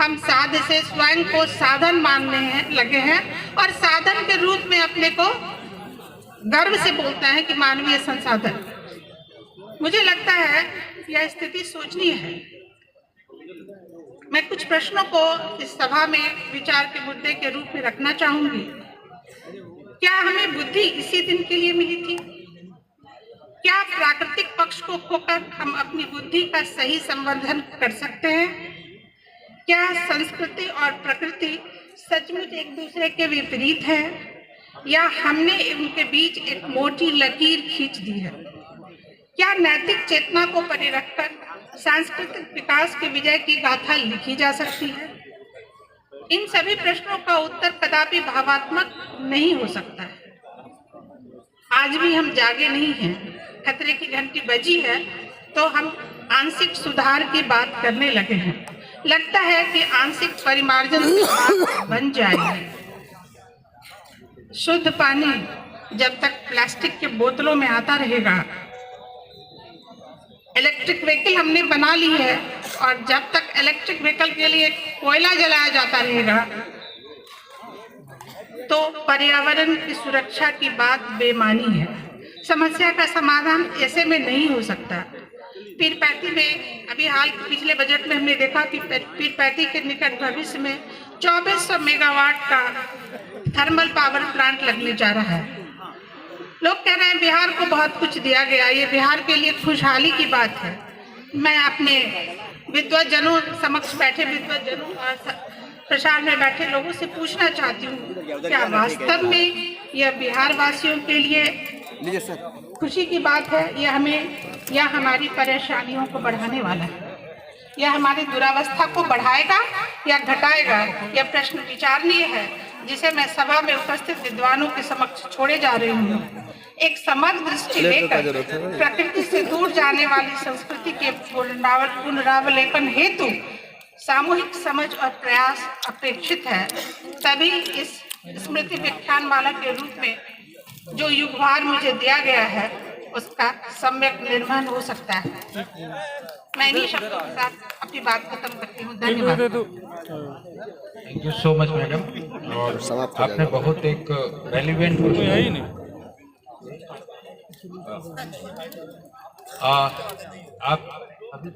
हम साध्य से स्वयं को साधन मानने लगे हैं और साधन के रूप में अपने को गर्व से बोलता है कि मानवीय संसाधन। मुझे लगता है यह स्थिति सोचनीय है। मैं कुछ प्रश्नों को इस सभा में विचार के मुद्दे के रूप में रखना चाहूंगी। क्या हमें बुद्धि इसी दिन के लिए मिली थी? क्या प्राकृतिक पक्ष को खोकर हम अपनी बुद्धि का सही संवर्धन कर सकते हैं? क्या संस्कृति और प्रकृति सचमुच एक दूसरे के विपरीत है या हमने उनके बीच एक मोटी लकीर खींच दी है? क्या नैतिक चेतना को परे रखकर सांस्कृतिक विकास के विजय की गाथा लिखी जा सकती है? इन सभी प्रश्नों का उत्तर कदापि भावात्मक नहीं हो सकता है। आज भी हम जागे नहीं हैं। खतरे की घंटी बजी है तो हम आंशिक सुधार की बात करने लगे हैं। लगता है कि आंशिक परिमार्जन की बात बन जाएगी। शुद्ध पानी जब तक प्लास्टिक के बोतलों में आता रहेगा, इलेक्ट्रिक व्हीकल हमने बना ली है और जब तक इलेक्ट्रिक व्हीकल के लिए कोयला जलाया जाता रहेगा तो पर्यावरण की सुरक्षा की बात बेमानी है। समस्या का समाधान ऐसे में नहीं हो सकता। पीरपैंती में अभी हाल पिछले बजट में हमने देखा कि पीरपैंती के निकट भविष्य में 2400 मेगावाट का थर्मल पावर प्लांट लगने जा रहा है। लोग कह रहे हैं बिहार को बहुत कुछ दिया गया, ये बिहार के लिए खुशहाली की बात है। मैं अपने विद्वज्जनों समक्ष बैठे विद्वज्जनों और प्रसार में बैठे लोगों से पूछना चाहती हूँ, क्या वास्तव में यह बिहार वासियों के लिए खुशी की बात है या हमारी परेशानियों को बढ़ाने वाला है? यह हमारी दुरावस्था को बढ़ाएगा या घटाएगा? यह प्रश्न विचारणीय है, जिसे मैं सभा में उपस्थित विद्वानों के समक्ष छोड़े जा रही हूँ। एक समग्र दृष्टि लेकर प्रकृति से दूर जाने वाली संस्कृति के पुनरावलोकन हेतु सामूहिक समझ और प्रयास अपेक्षित है। तभी इस स्मृति व्याख्यान माला के रूप में जो युगभार मुझे दिया गया है उसका सम्यक निर्वहन हो सकता है। मैं इन्हीं शब्दों के साथ अपनी बात खत्म करती हूँ। धन्यवाद। Thank you so much madam. और आपने बहुत एक रेलिवेंट आप अभी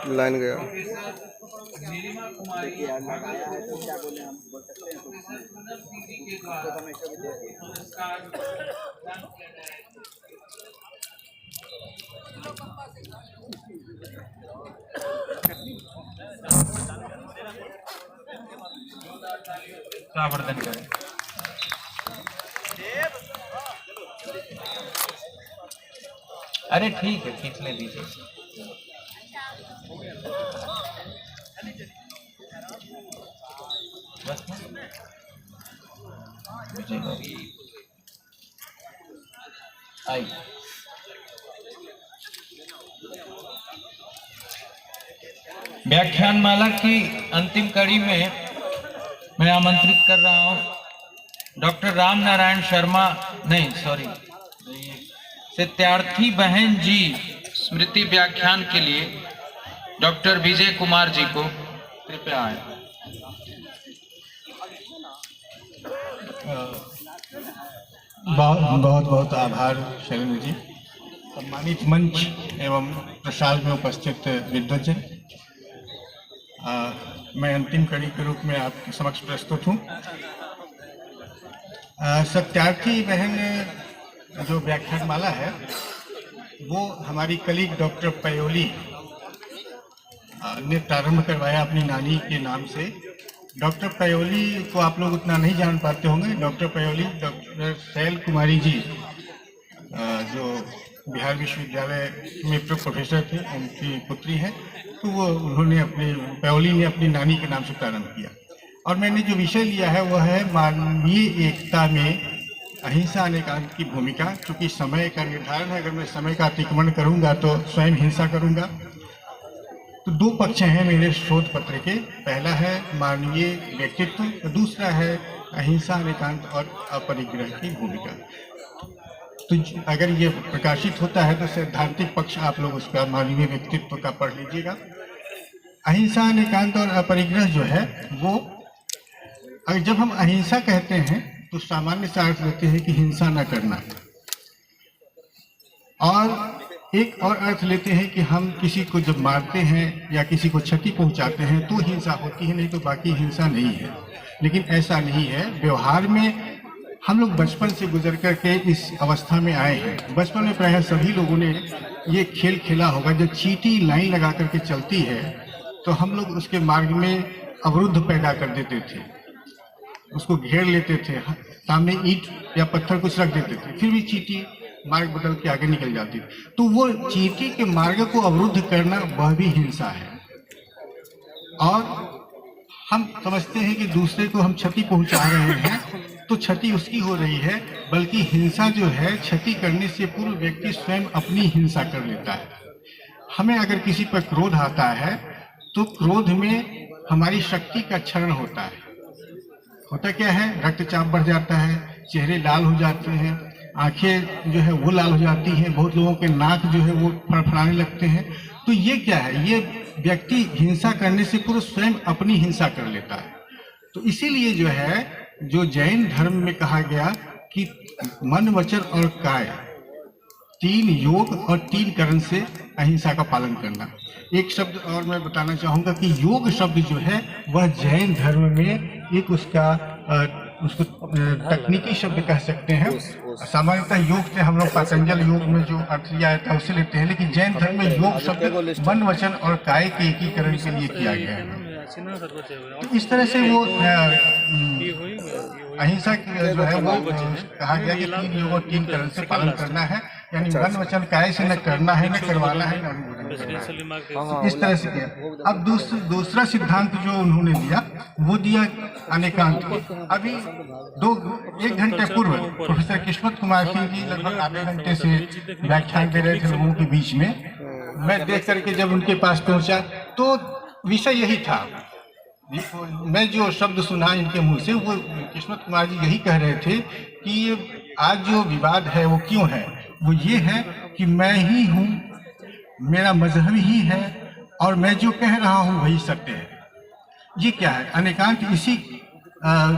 लाइन गया। आवर्धन करें। अरे ठीक है, खींचने दीजिए। आई व्याख्यान माला की अंतिम कड़ी में मैं आमंत्रित कर रहा हूं डॉक्टर राम नारायण शर्मा सत्यार्थी बहन जी स्मृति व्याख्यान के लिए डॉक्टर विजय कुमार जी को कृपया आए। बहुत बहुत आभार शैलेंद्र जी। सम्मानित मंच एवं प्रसार में उपस्थित विद्वज्जन, मैं अंतिम कड़ी के रूप में आपके समक्ष प्रस्तुत हूँ। सत्यार्थी बहन जो व्याख्यान माला है वो हमारी कलीग डॉक्टर पयोली ने प्रारंभ करवाया अपनी नानी के नाम से। डॉक्टर पयोली को आप लोग उतना नहीं जान पाते होंगे। डॉक्टर पयोली डॉक्टर शैल कुमारी जी जो बिहार विश्वविद्यालय में प्रोफेसर थे, उनकी पुत्री है। तो वो पयोली ने अपनी नानी के नाम से प्रारंभ किया। और मैंने जो विषय लिया है वह है मानवीय एकता में अहिंसा अनेकांत की भूमिका। चूँकि समय का निर्धारण है, अगर मैं समय का अतिक्रमण करूँगा तो स्वयं हिंसा करूँगा। तो दो पक्ष हैं मेरे शोध पत्र के। पहला है मानवीय व्यक्तित्व, दूसरा है अहिंसा अनेकांत और अपरिग्रह की भूमिका। तो अगर ये प्रकाशित होता है तो सैद्धांतिक पक्ष आप लोग उसका मानवीय व्यक्तित्व का पढ़ लीजिएगा। अहिंसा अनेकांत और अपरिग्रह जो है वो, अगर जब हम अहिंसा कहते हैं तो सामान्य सा अर्थ लेते हैं कि हिंसा न करना, और एक और अर्थ लेते हैं कि हम किसी को जब मारते हैं या किसी को क्षति पहुंचाते हैं तो हिंसा होती है, नहीं तो बाकी हिंसा नहीं है। लेकिन ऐसा नहीं है। व्यवहार में हम लोग बचपन से गुजर करके इस अवस्था में आए हैं। बचपन में प्रायः सभी लोगों ने ये खेल खेला होगा। जब चींटी लाइन लगा करके चलती है तो हम लोग उसके मार्ग में अवरुद्ध पैदा कर देते थे। उसको घेर लेते थे, सामने ईंट या पत्थर कुछ रख देते थे, फिर भी चींटी मार्ग बदल के आगे निकल जाती। तो वो चींटी के मार्ग को अवरुद्ध करना वह भी हिंसा है। और हम समझते हैं कि दूसरे को हम क्षति पहुंचा रहे हैं तो क्षति उसकी हो रही है, बल्कि हिंसा जो है क्षति करने से पूर्व व्यक्ति स्वयं अपनी हिंसा कर लेता है। हमें अगर किसी पर क्रोध आता है तो क्रोध में हमारी शक्ति का क्षरण होता है। होता क्या है, रक्तचाप बढ़ जाता है, चेहरे लाल हो जाते हैं, आंखें जो है वो लाल हो जाती हैं, बहुत लोगों के नाक जो है वो फड़फड़ाने लगते हैं। तो ये क्या है, ये व्यक्ति हिंसा करने से पूर्व स्वयं अपनी हिंसा कर लेता है। तो इसीलिए जो है, जो जैन धर्म में कहा गया कि मन, वचन और काय 3 योग और 3 करण से अहिंसा का पालन करना। एक शब्द और मैं बताना चाहूँगा कि योग शब्द जो है वह जैन धर्म में एक उसका उसको तकनीकी शब्द कह सकते हैं। सामान्यतः योग से हम लोग पतंजल योग में जो अर्थ लिया था उसे लेते हैं, लेकिन जैन धर्म में योग शब्द मन, वचन और काय के एकीकरण के लिए किया गया है। तो इस तरह से वो अहिंसा जो है वो कहा गया कि 3 योग और 3 करण से पालन करना है, यानी मन, वचन, काय से न करना है, न करवाना है, न तो इस तरह से किया। अब दूसरा सिद्धांत जो उन्होंने दिया वो दिया अनेकांत। अभी 1 घंटे पूर्व प्रोफेसर किस्मत कुमार सिंह जी लगभग आधे घंटे से व्याख्यान दे रहे थे लोगों के बीच में। मैं देख करके जब उनके पास पहुंचा तो विषय यही था। मैं जो शब्द सुना इनके मुंह से, वो किस्मत कुमार जी यही कह रहे थे कि ये आज जो विवाद है वो क्यों है, वो ये है कि मैं ही हूँ, मेरा मजहब ही है और मैं जो कह रहा हूँ वही सत्य है। ये क्या है, अनेकांत इसी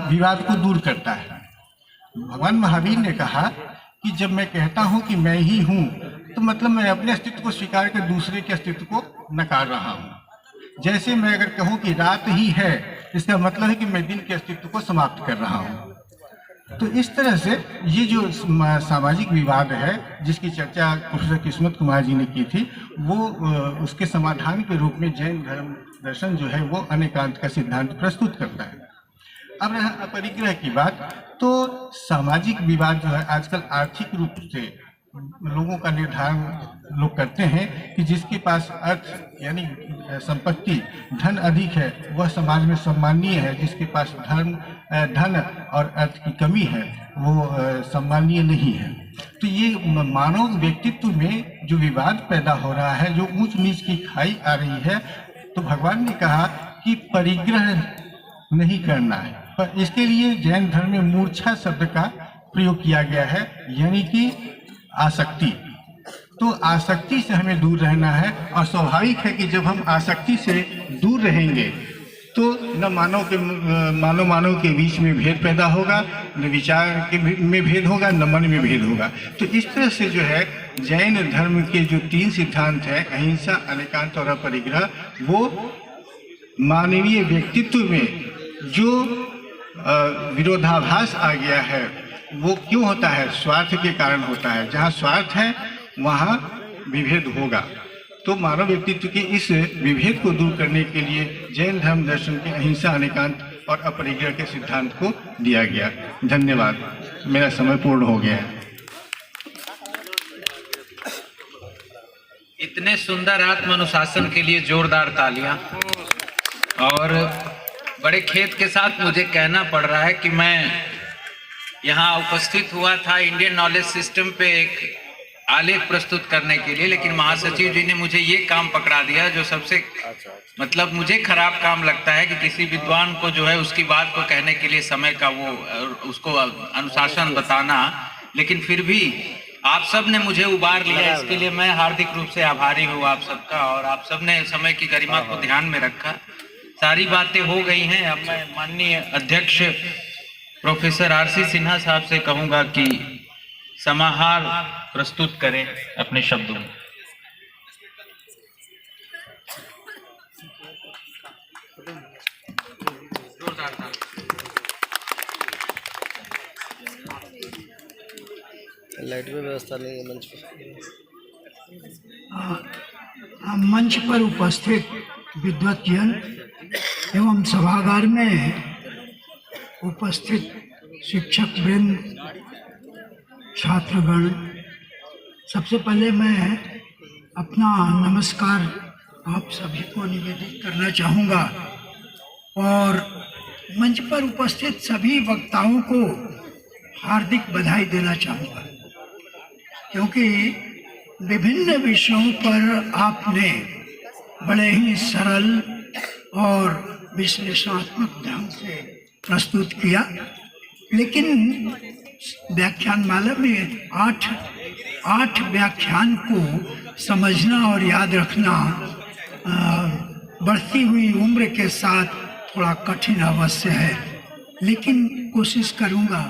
विवाद को दूर करता है। भगवान महावीर ने कहा कि जब मैं कहता हूँ कि मैं ही हूँ तो मतलब मैं अपने अस्तित्व को स्वीकार कर दूसरे के अस्तित्व को नकार रहा हूँ। जैसे मैं अगर कहूँ कि रात ही है, इसका मतलब है कि मैं दिन के अस्तित्व को समाप्त कर रहा हूँ। तो इस तरह से ये जो सामाजिक विवाद है जिसकी चर्चा प्रोफेसर किस्मत कुमार जी ने की थी, वो उसके समाधान के रूप में जैन धर्म दर्शन जो है वो अनेकांत का सिद्धांत प्रस्तुत करता है। अब रहा अपरिग्रह की बात, तो सामाजिक विवाद जो है आजकल आर्थिक रूप से लोगों का निर्धारण लोग करते हैं कि जिसके पास अर्थ यानी संपत्ति, धन अधिक है वह समाज में सम्माननीय है, जिसके पास धन और अर्थ की कमी है वो सम्माननीय नहीं है। तो ये मानव व्यक्तित्व में जो विवाद पैदा हो रहा है, जो ऊंच नीच की खाई आ रही है, तो भगवान ने कहा कि परिग्रह नहीं करना है। पर इसके लिए जैन धर्म में मूर्छा शब्द का प्रयोग किया गया है, यानी कि आसक्ति। तो आसक्ति से हमें दूर रहना है और स्वाभाविक है कि जब हम आसक्ति से दूर रहेंगे तो न मानव के बीच में भेद पैदा होगा, न विचार में भेद होगा, न मन में भेद होगा। तो इस तरह से जो है जैन धर्म के जो 3 सिद्धांत है, अहिंसा, अनेकांत और अपरिग्रह, वो मानवीय व्यक्तित्व में जो विरोधाभास आ गया है वो क्यों होता है, स्वार्थ के कारण होता है। जहाँ स्वार्थ है वहाँ विभेद होगा। तो मानव व्यक्तित्व के इस विभेद को दूर करने के लिए जैन धर्म दर्शन के अहिंसा, अनेकांत और अपरिग्रह के सिद्धांत को दिया गया। धन्यवाद, मेरा समय पूर्ण हो गया है। इतने सुंदर आत्म अनुशासन के लिए जोरदार तालियां। और बड़े खेद के साथ मुझे कहना पड़ रहा है कि मैं यहाँ उपस्थित हुआ था इंडियन नॉलेज सिस्टम पे एक आलेख प्रस्तुत करने के लिए, लेकिन महासचिव जी ने मुझे ये काम पकड़ा दिया जो सबसे मतलब मुझे खराब काम लगता है कि किसी विद्वान को जो है उसकी बात को कहने के लिए समय का वो उसको अनुशासन बताना। लेकिन फिर भी आप सब ने मुझे उबार लिया, इसके लिए मैं हार्दिक रूप से आभारी हूँ आप सबका। और आप सब ने समय की गरिमा को ध्यान में रखा। सारी बातें हो गई हैं। अब मैं माननीय अध्यक्ष प्रोफेसर आरसी सिन्हा साहब से कहूंगा कि समाहार प्रस्तुत करें अपने शब्दों में। लाइट में व्यवस्था नहीं है मंच पर। मंच पर उपस्थित विद्वत जन एवं सभागार में उपस्थित शिक्षक वृंद, छात्रगण, सबसे पहले मैं अपना नमस्कार आप सभी को निवेदित करना चाहूँगा और मंच पर उपस्थित सभी वक्ताओं को हार्दिक बधाई देना चाहूँगा, क्योंकि विभिन्न विषयों पर आपने बड़े ही सरल और विश्लेषणात्मक ढंग से प्रस्तुत किया। लेकिन व्याख्यानमाला में आठ व्याख्यान को समझना और याद रखना बढ़ती हुई उम्र के साथ थोड़ा कठिन अवश्य है, लेकिन कोशिश करूँगा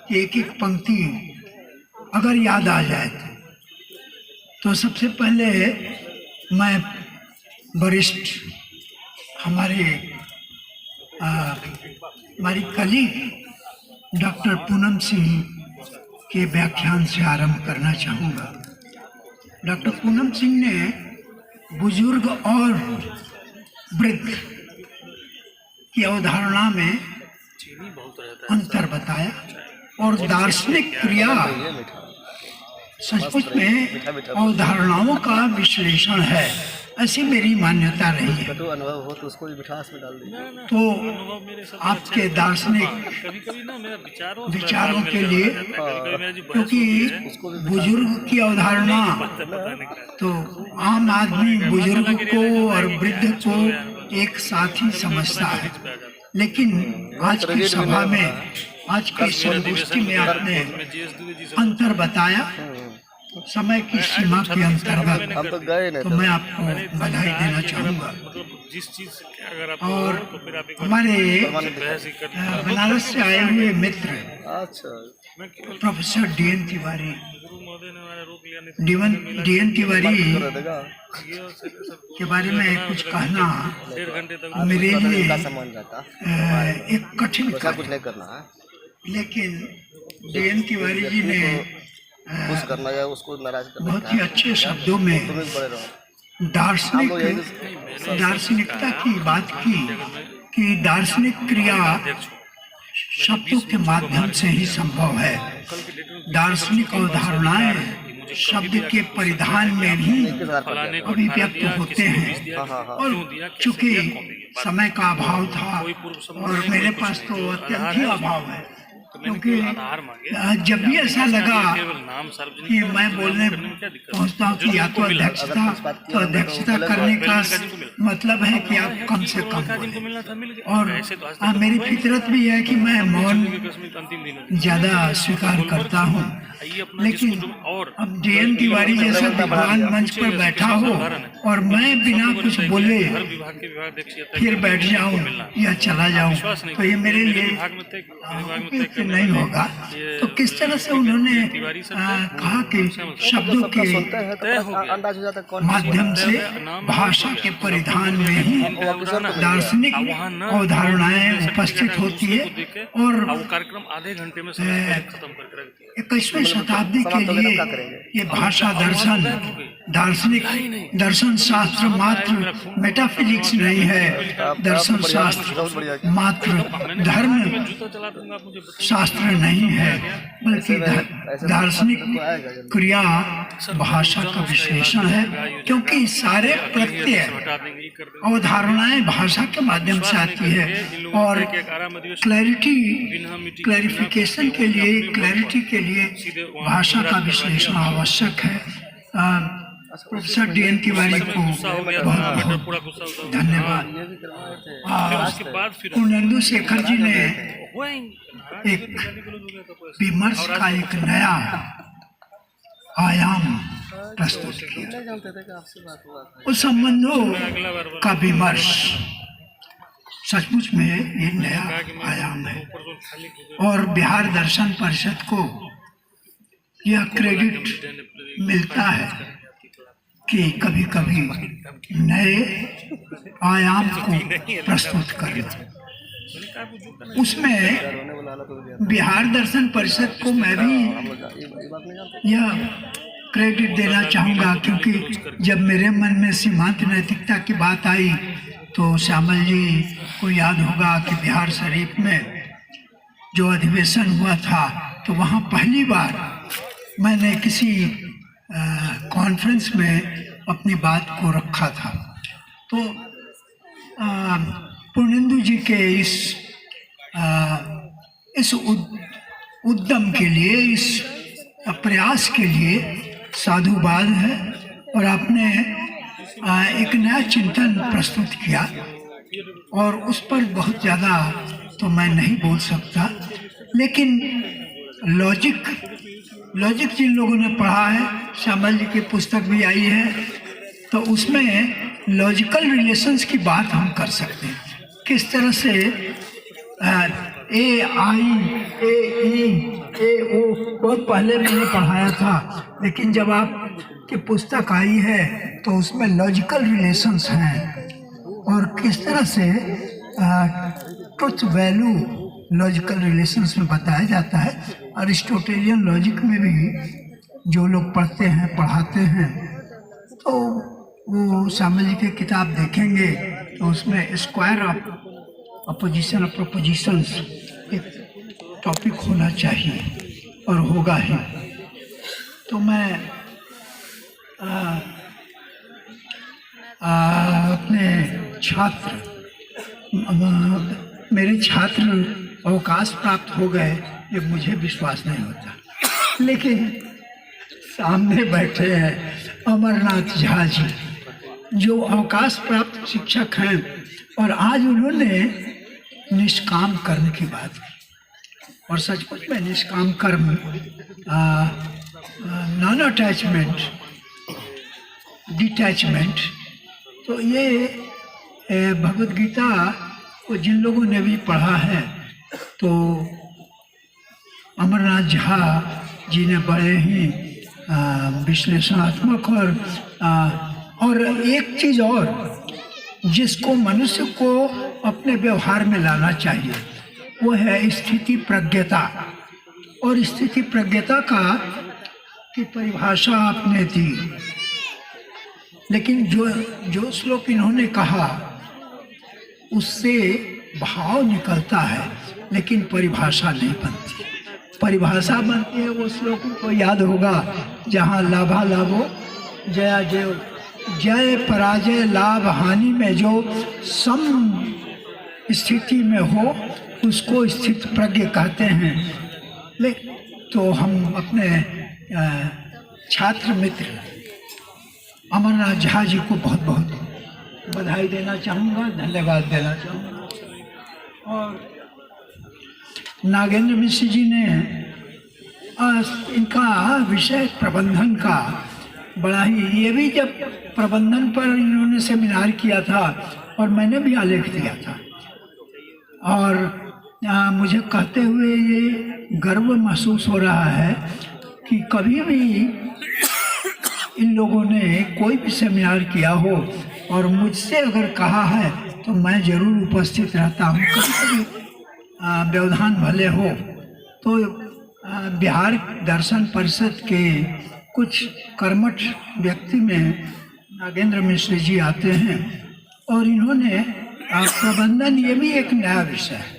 कि एक एक पंक्ति अगर याद आ जाए तो सबसे पहले मैं वरिष्ठ हमारी कलीग डॉक्टर पूनम सिंह के व्याख्यान से आरंभ करना चाहूँगा। डॉक्टर पूनम सिंह ने बुजुर्ग और वृद्ध की अवधारणा में अंतर बताया और दार्शनिक क्रिया सचमुच में अवधारणाओं का विश्लेषण है, ऐसी मेरी मान्यता रही है। तो आपके दार्शनिक विचारों के लिए, क्योंकि बुजुर्ग की अवधारणा तो आम आदमी बुजुर्ग को और वृद्ध को एक साथ ही समझता है, लेकिन आज की सभा में, आज की संगोष्ठी में आपने अंतर बताया समय की सीमा के अंतर्गत, तो मैं आपको बधाई देना चाहूँगा। और हमारे बनारस से आए हुए मित्र प्रोफेसर डी.एन. तिवारी के बारे में कुछ कहना मेरे लिए एक कठिन कार्य, लेकिन डी.एन. तिवारी जी ने बहुत ही अच्छे शब्दों में दार्शनिकता की बात की कि दार्शनिक क्रिया शब्दों के माध्यम से ही संभव है। दार्शनिक अवधारणाएं शब्द के परिधान में भी अभिव्यक्त होते हैं, और चूंकि समय का अभाव था और मेरे पास तो अत्यंत ही अभाव है, क्योंकि जब भी ऐसा लगा कि मैं बोलने पहुंचता हूँ कि या तो अध्यक्षता करने का मतलब है कि आप कम से कम बोलें, और मेरी फितरत भी है कि मैं मौन ज्यादा स्वीकार करता हूँ। लेकिन अब डी.एन. तिवारी जैसा विद्वान मंच पर बैठा हो और मैं बिना कुछ बोले फिर बैठ जाऊं या चला जाऊं, तो ये मेरे लिए नहीं होगा। तो किस तरह से उन्होंने कहा कि शब्दों के माध्यम से भाषा के परिधान में ही दार्शनिक अवधारणाएं उपस्थित होती है, और 21वीं शताब्दी के लिए ये भाषा दर्शन, दर्शन शास्त्र मात्र मेटाफिजिक्स नहीं है, दर्शन शास्त्र मात्र धर्म शास्त्र नहीं है, बल्कि दार्शनिक क्रिया भाषा का विश्लेषण है, क्योंकि सारे प्रत्यय अवधारणाएं भाषा के माध्यम से आती है, और क्लैरिफिकेशन के लिए, क्लैरिटी के लिए भाषा का विश्लेषण आवश्यक है। Professor DN. तिवारी को बहुत बहुत धन्यवाद। पूर्णेंदु शेखर जी ने एक विमर्श का एक नया आयाम प्रस्तुत किया, उस संबंधों का विमर्श सचमुच में ये नया आयाम है, और बिहार दर्शन परिषद को यह क्रेडिट मिलता है कि कभी कभी नए आयाम को प्रस्तुत करना। उसमें बिहार दर्शन परिषद को मैं भी यह क्रेडिट देना चाहूँगा, क्योंकि जब मेरे मन में सीमांत नैतिकता की बात आई तो श्यामल जी को याद होगा कि बिहार शरीफ में जो अधिवेशन हुआ था तो वहाँ पहली बार मैंने किसी कॉन्फ्रेंस में अपनी बात को रखा था। तो पूर्णेंदु जी के इस उद्यम के लिए, इस प्रयास के लिए साधुवाद है। और आपने एक नया चिंतन प्रस्तुत किया और उस पर बहुत ज़्यादा तो मैं नहीं बोल सकता, लेकिन लॉजिक जिन लोगों ने पढ़ा है, श्यामल जी की पुस्तक भी आई है, तो उसमें लॉजिकल रिलेशंस की बात हम कर सकते हैं। किस तरह से ए आई ए ई ए ओ बहुत पहले मैंने पढ़ाया था, लेकिन जब आपकी पुस्तक आई है तो उसमें लॉजिकल रिलेशंस हैं और किस तरह से ट्रुथ वैल्यू लॉजिकल रिलेशंस में बताया जाता है। अरिस्टोटेलियन लॉजिक में भी जो लोग पढ़ते हैं, पढ़ाते हैं, तो वो श्यामल जी की किताब देखेंगे तो उसमें square of opposition of propositions एक टॉपिक होना चाहिए और होगा ही। तो मैं अपने मेरे छात्र अवकाश प्राप्त हो गए, ये मुझे विश्वास नहीं होता, लेकिन सामने बैठे हैं अमरनाथ झा जी, जो अवकाश प्राप्त शिक्षक हैं, और आज उन्होंने निष्काम कर्म की बात की। और सचमुच में निष्काम कर्म, नॉन अटैचमेंट, डिटैचमेंट, तो ये भगवद गीता को जिन लोगों ने भी पढ़ा है तो अमरनाथ झा जी ने बड़े ही विश्लेषणात्मक और एक चीज़ और जिसको मनुष्य को अपने व्यवहार में लाना चाहिए वो है स्थिति प्रज्ञता। और स्थिति प्रज्ञता की परिभाषा आपने दी, लेकिन जो श्लोक इन्होंने कहा उससे भाव निकलता है, लेकिन परिभाषा नहीं बनती। परिभाषा बनती है वो श्लोक को याद होगा जहाँ लाभा लाभो जया जय, जय पराजय लाभ हानि में जो सम स्थिति में हो उसको स्थित प्रज्ञ कहते हैं। तो हम अपने छात्र मित्र अमरनाथ झा जी को बहुत बहुत बधाई देना चाहूँगा, धन्यवाद देना चाहूँगा। और नागेंद्र मिश्र जी ने इनका विषय प्रबंधन का बड़ा ही, ये भी जब प्रबंधन पर इन्होंने सेमिनार किया था और मैंने भी आलेख दिया था, और मुझे कहते हुए ये गर्व महसूस हो रहा है कि कभी भी इन लोगों ने कोई भी सेमिनार किया हो और मुझसे अगर कहा है तो मैं ज़रूर उपस्थित रहता हूँ। कभी कभी व्यवधान भले हो तो बिहार दर्शन परिषद के कुछ कर्मठ व्यक्ति में नागेंद्र मिश्र जी आते हैं और इन्होंने प्रबंधन, ये भी एक नया विषय है।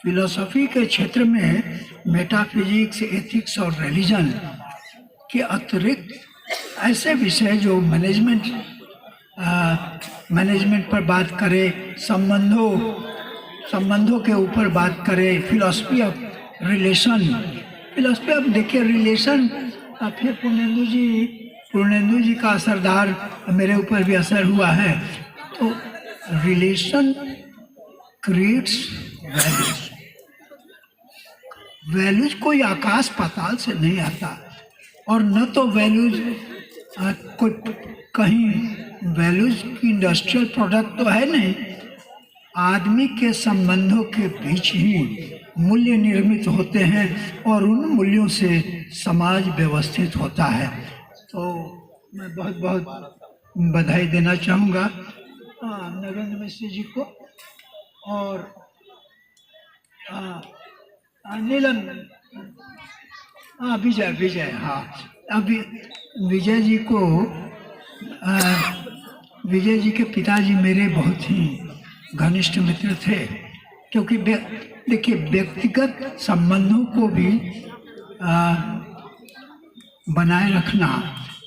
फिलोसफी के क्षेत्र में मेटाफिजिक्स, एथिक्स और रिलीजन के अतिरिक्त ऐसे विषय जो मैनेजमेंट पर बात करें, संबंधों के ऊपर बात करें, philosophy of relation, philosophy of देखिए रिलेशन, फिर पूर्णेंदु जी का असरदार मेरे ऊपर भी असर हुआ है। तो रिलेशन क्रिएट्स वैल्यूज, वैल्यूज कोई आकाश पाताल से नहीं आता, और न तो वैल्यूज कोई कहीं वैल्यूज की इंडस्ट्रियल प्रोडक्ट तो है नहीं, आदमी के संबंधों के बीच ही मूल्य निर्मित होते हैं और उन मूल्यों से समाज व्यवस्थित होता है। तो मैं बहुत बहुत बधाई देना चाहूँगा नरेंद्र मिश्र जी को, और नीलम विजय अभी विजय जी को, विजय जी के पिताजी मेरे बहुत ही घनिष्ठ मित्र थे, क्योंकि देखिए, व्यक्तिगत संबंधों को भी बनाए रखना,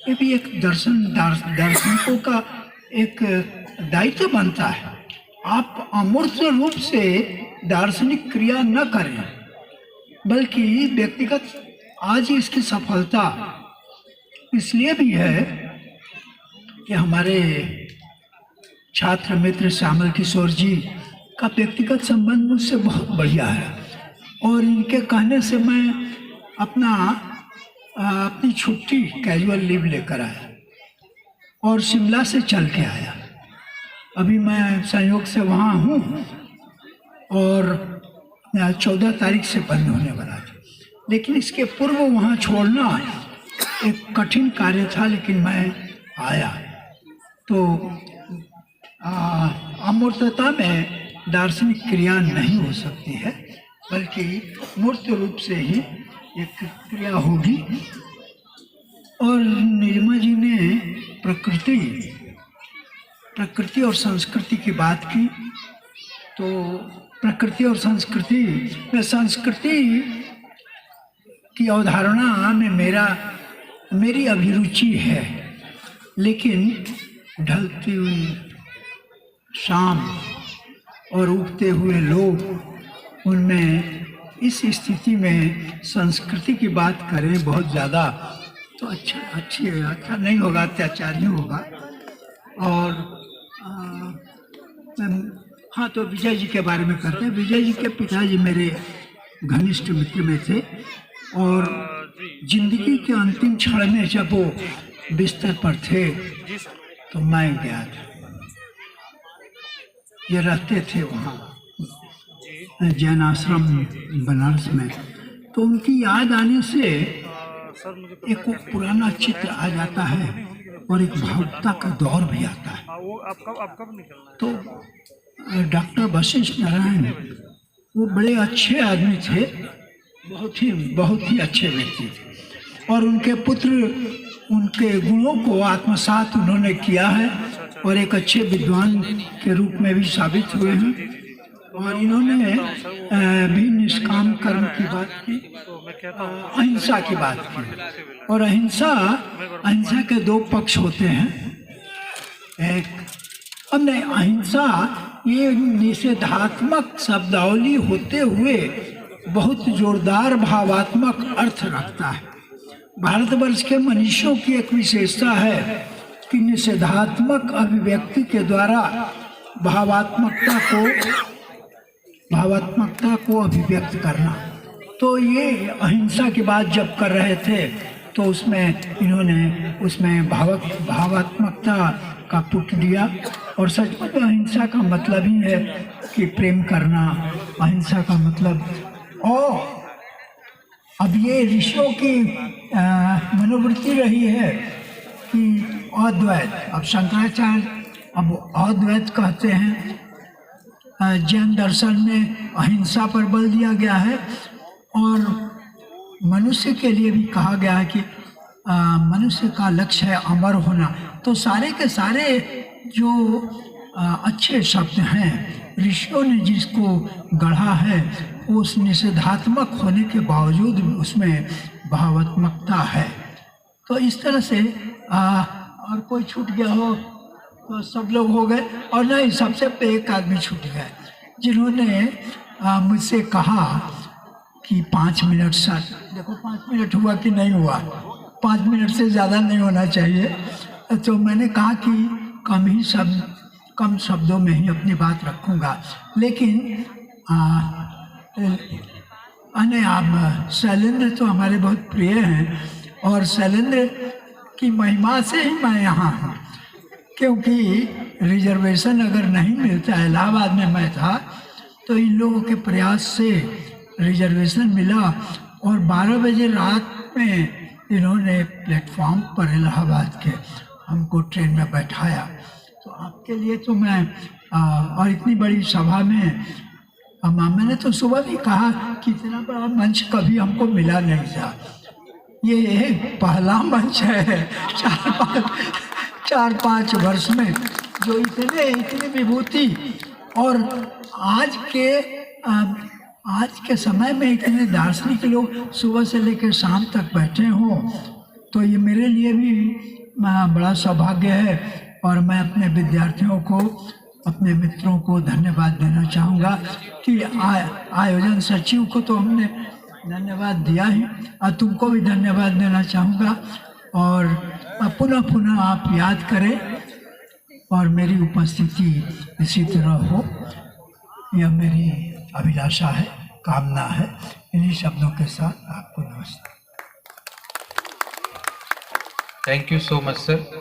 ये भी एक दार्शनिकों का एक दायित्व बनता है। आप अमूर्त रूप से दार्शनिक क्रिया न करें, बल्कि व्यक्तिगत आज इसकी सफलता इसलिए भी है कि हमारे छात्र मित्र श्यामल किशोर जी का व्यक्तिगत संबंध मुझसे बहुत बढ़िया है, और इनके कहने से मैं अपनी छुट्टी कैजुअल लीव लेकर आया और शिमला से चल के आया। अभी मैं संयोग से वहाँ हूँ और 14 तारीख से बंद होने वाला था, लेकिन इसके पूर्व वहाँ छोड़ना एक कठिन कार्य था, लेकिन मैं आया। तो अमूर्तता में दार्शनिक क्रिया नहीं हो सकती है, बल्कि मूर्त रूप से ही एक क्रिया होगी। और नीलिमा जी ने प्रकृति और संस्कृति की बात की, तो प्रकृति और संस्कृति में संस्कृति की अवधारणा में मेरी अभिरुचि है, लेकिन ढलती हुई शाम और उगते हुए लोग, उनमें इस स्थिति में संस्कृति की बात करें बहुत ज़्यादा तो अच्छा नहीं होगा, अत्याचार ही होगा। और हाँ, तो विजय जी के बारे में करते हैं। विजय जी के पिताजी मेरे घनिष्ठ मित्र में थे, और जिंदगी के अंतिम क्षण में जब वो बिस्तर पर थे तो मैं गया था। ये रहते थे वहाँ जैन आश्रम बनारस में, तो उनकी याद आने से एक पुराना चित्र आ जाता है और एक भावुकता का दौर भी आता है। तो डॉक्टर वशिष्ठ नारायण वो बड़े अच्छे आदमी थे, बहुत ही अच्छे व्यक्ति थे, और उनके पुत्र उनके गुणों को आत्मसात उन्होंने किया है और एक अच्छे विद्वान के रूप में भी साबित हुए हैं। और इन्होंने भी निष्काम कर्म की बात की, अहिंसा की बात की। और अहिंसा के दो पक्ष होते हैं। अब नहीं, अहिंसा ये निषेधात्मक शब्दावली होते हुए बहुत जोरदार भावात्मक अर्थ रखता है। भारतवर्ष के मनुष्यों की एक विशेषता है कि निषेधात्मक अभिव्यक्ति के द्वारा भावात्मकता को अभिव्यक्त करना। तो ये अहिंसा की बात जब कर रहे थे तो इन्होंने उसमें भावात्मकता का पुट दिया। और सच में अहिंसा का मतलब ही है कि प्रेम करना, अहिंसा का मतलब। और अब ये ऋषियों की मनोवृत्ति रही है कि अद्वैत, अब शंकराचार्य अब अद्वैत कहते हैं। जैन दर्शन में अहिंसा पर बल दिया गया है, और मनुष्य के लिए भी कहा गया है कि मनुष्य का लक्ष्य है अमर होना। तो सारे के सारे जो अच्छे शब्द हैं, ऋषियों ने जिसको गढ़ा है, उस निषेधात्मक होने के बावजूद उसमें भावात्मकता है। तो इस तरह से और कोई छूट गया हो तो सब लोग हो गए, और नहीं, सबसे पे एक आदमी छूट गए जिन्होंने मुझसे कहा कि 5 मिनट सर, देखो 5 मिनट हुआ कि नहीं हुआ, 5 मिनट से ज़्यादा नहीं होना चाहिए। तो मैंने कहा कि कम शब्दों में ही अपनी बात रखूँगा। लेकिन आप शैलेंद्र तो हमारे बहुत प्रिय हैं, और शैलेंद्र की महिमा से ही मैं यहाँ हूँ, क्योंकि रिजर्वेशन अगर नहीं मिलता, इलाहाबाद में मैं था तो इन लोगों के प्रयास से रिजर्वेशन मिला, और 12 बजे रात में इन्होंने प्लेटफॉर्म पर इलाहाबाद के हमको ट्रेन में बैठाया। तो आपके लिए तो मैं और इतनी बड़ी सभा में मैंने तो सुबह भी कहा कि इतना बड़ा मंच कभी हमको मिला नहीं था। ये पहला मंच है 4-5 वर्ष में जो इतनी विभूति और आज के समय में इतने दार्शनिक लोग सुबह से लेकर शाम तक बैठे हों, तो ये मेरे लिए भी बड़ा सौभाग्य है। और मैं अपने विद्यार्थियों को, अपने मित्रों को धन्यवाद देना चाहूँगा कि आयोजन सचिव को तो हमने धन्यवाद दिया ही, और तुमको भी धन्यवाद देना चाहूँगा। और पुनः पुनः आप याद करें और मेरी उपस्थिति इसी तरह हो, यह मेरी अभिलाषा है, कामना है। इन्हीं शब्दों के साथ आपको नमस्ते। Thank you so much sir.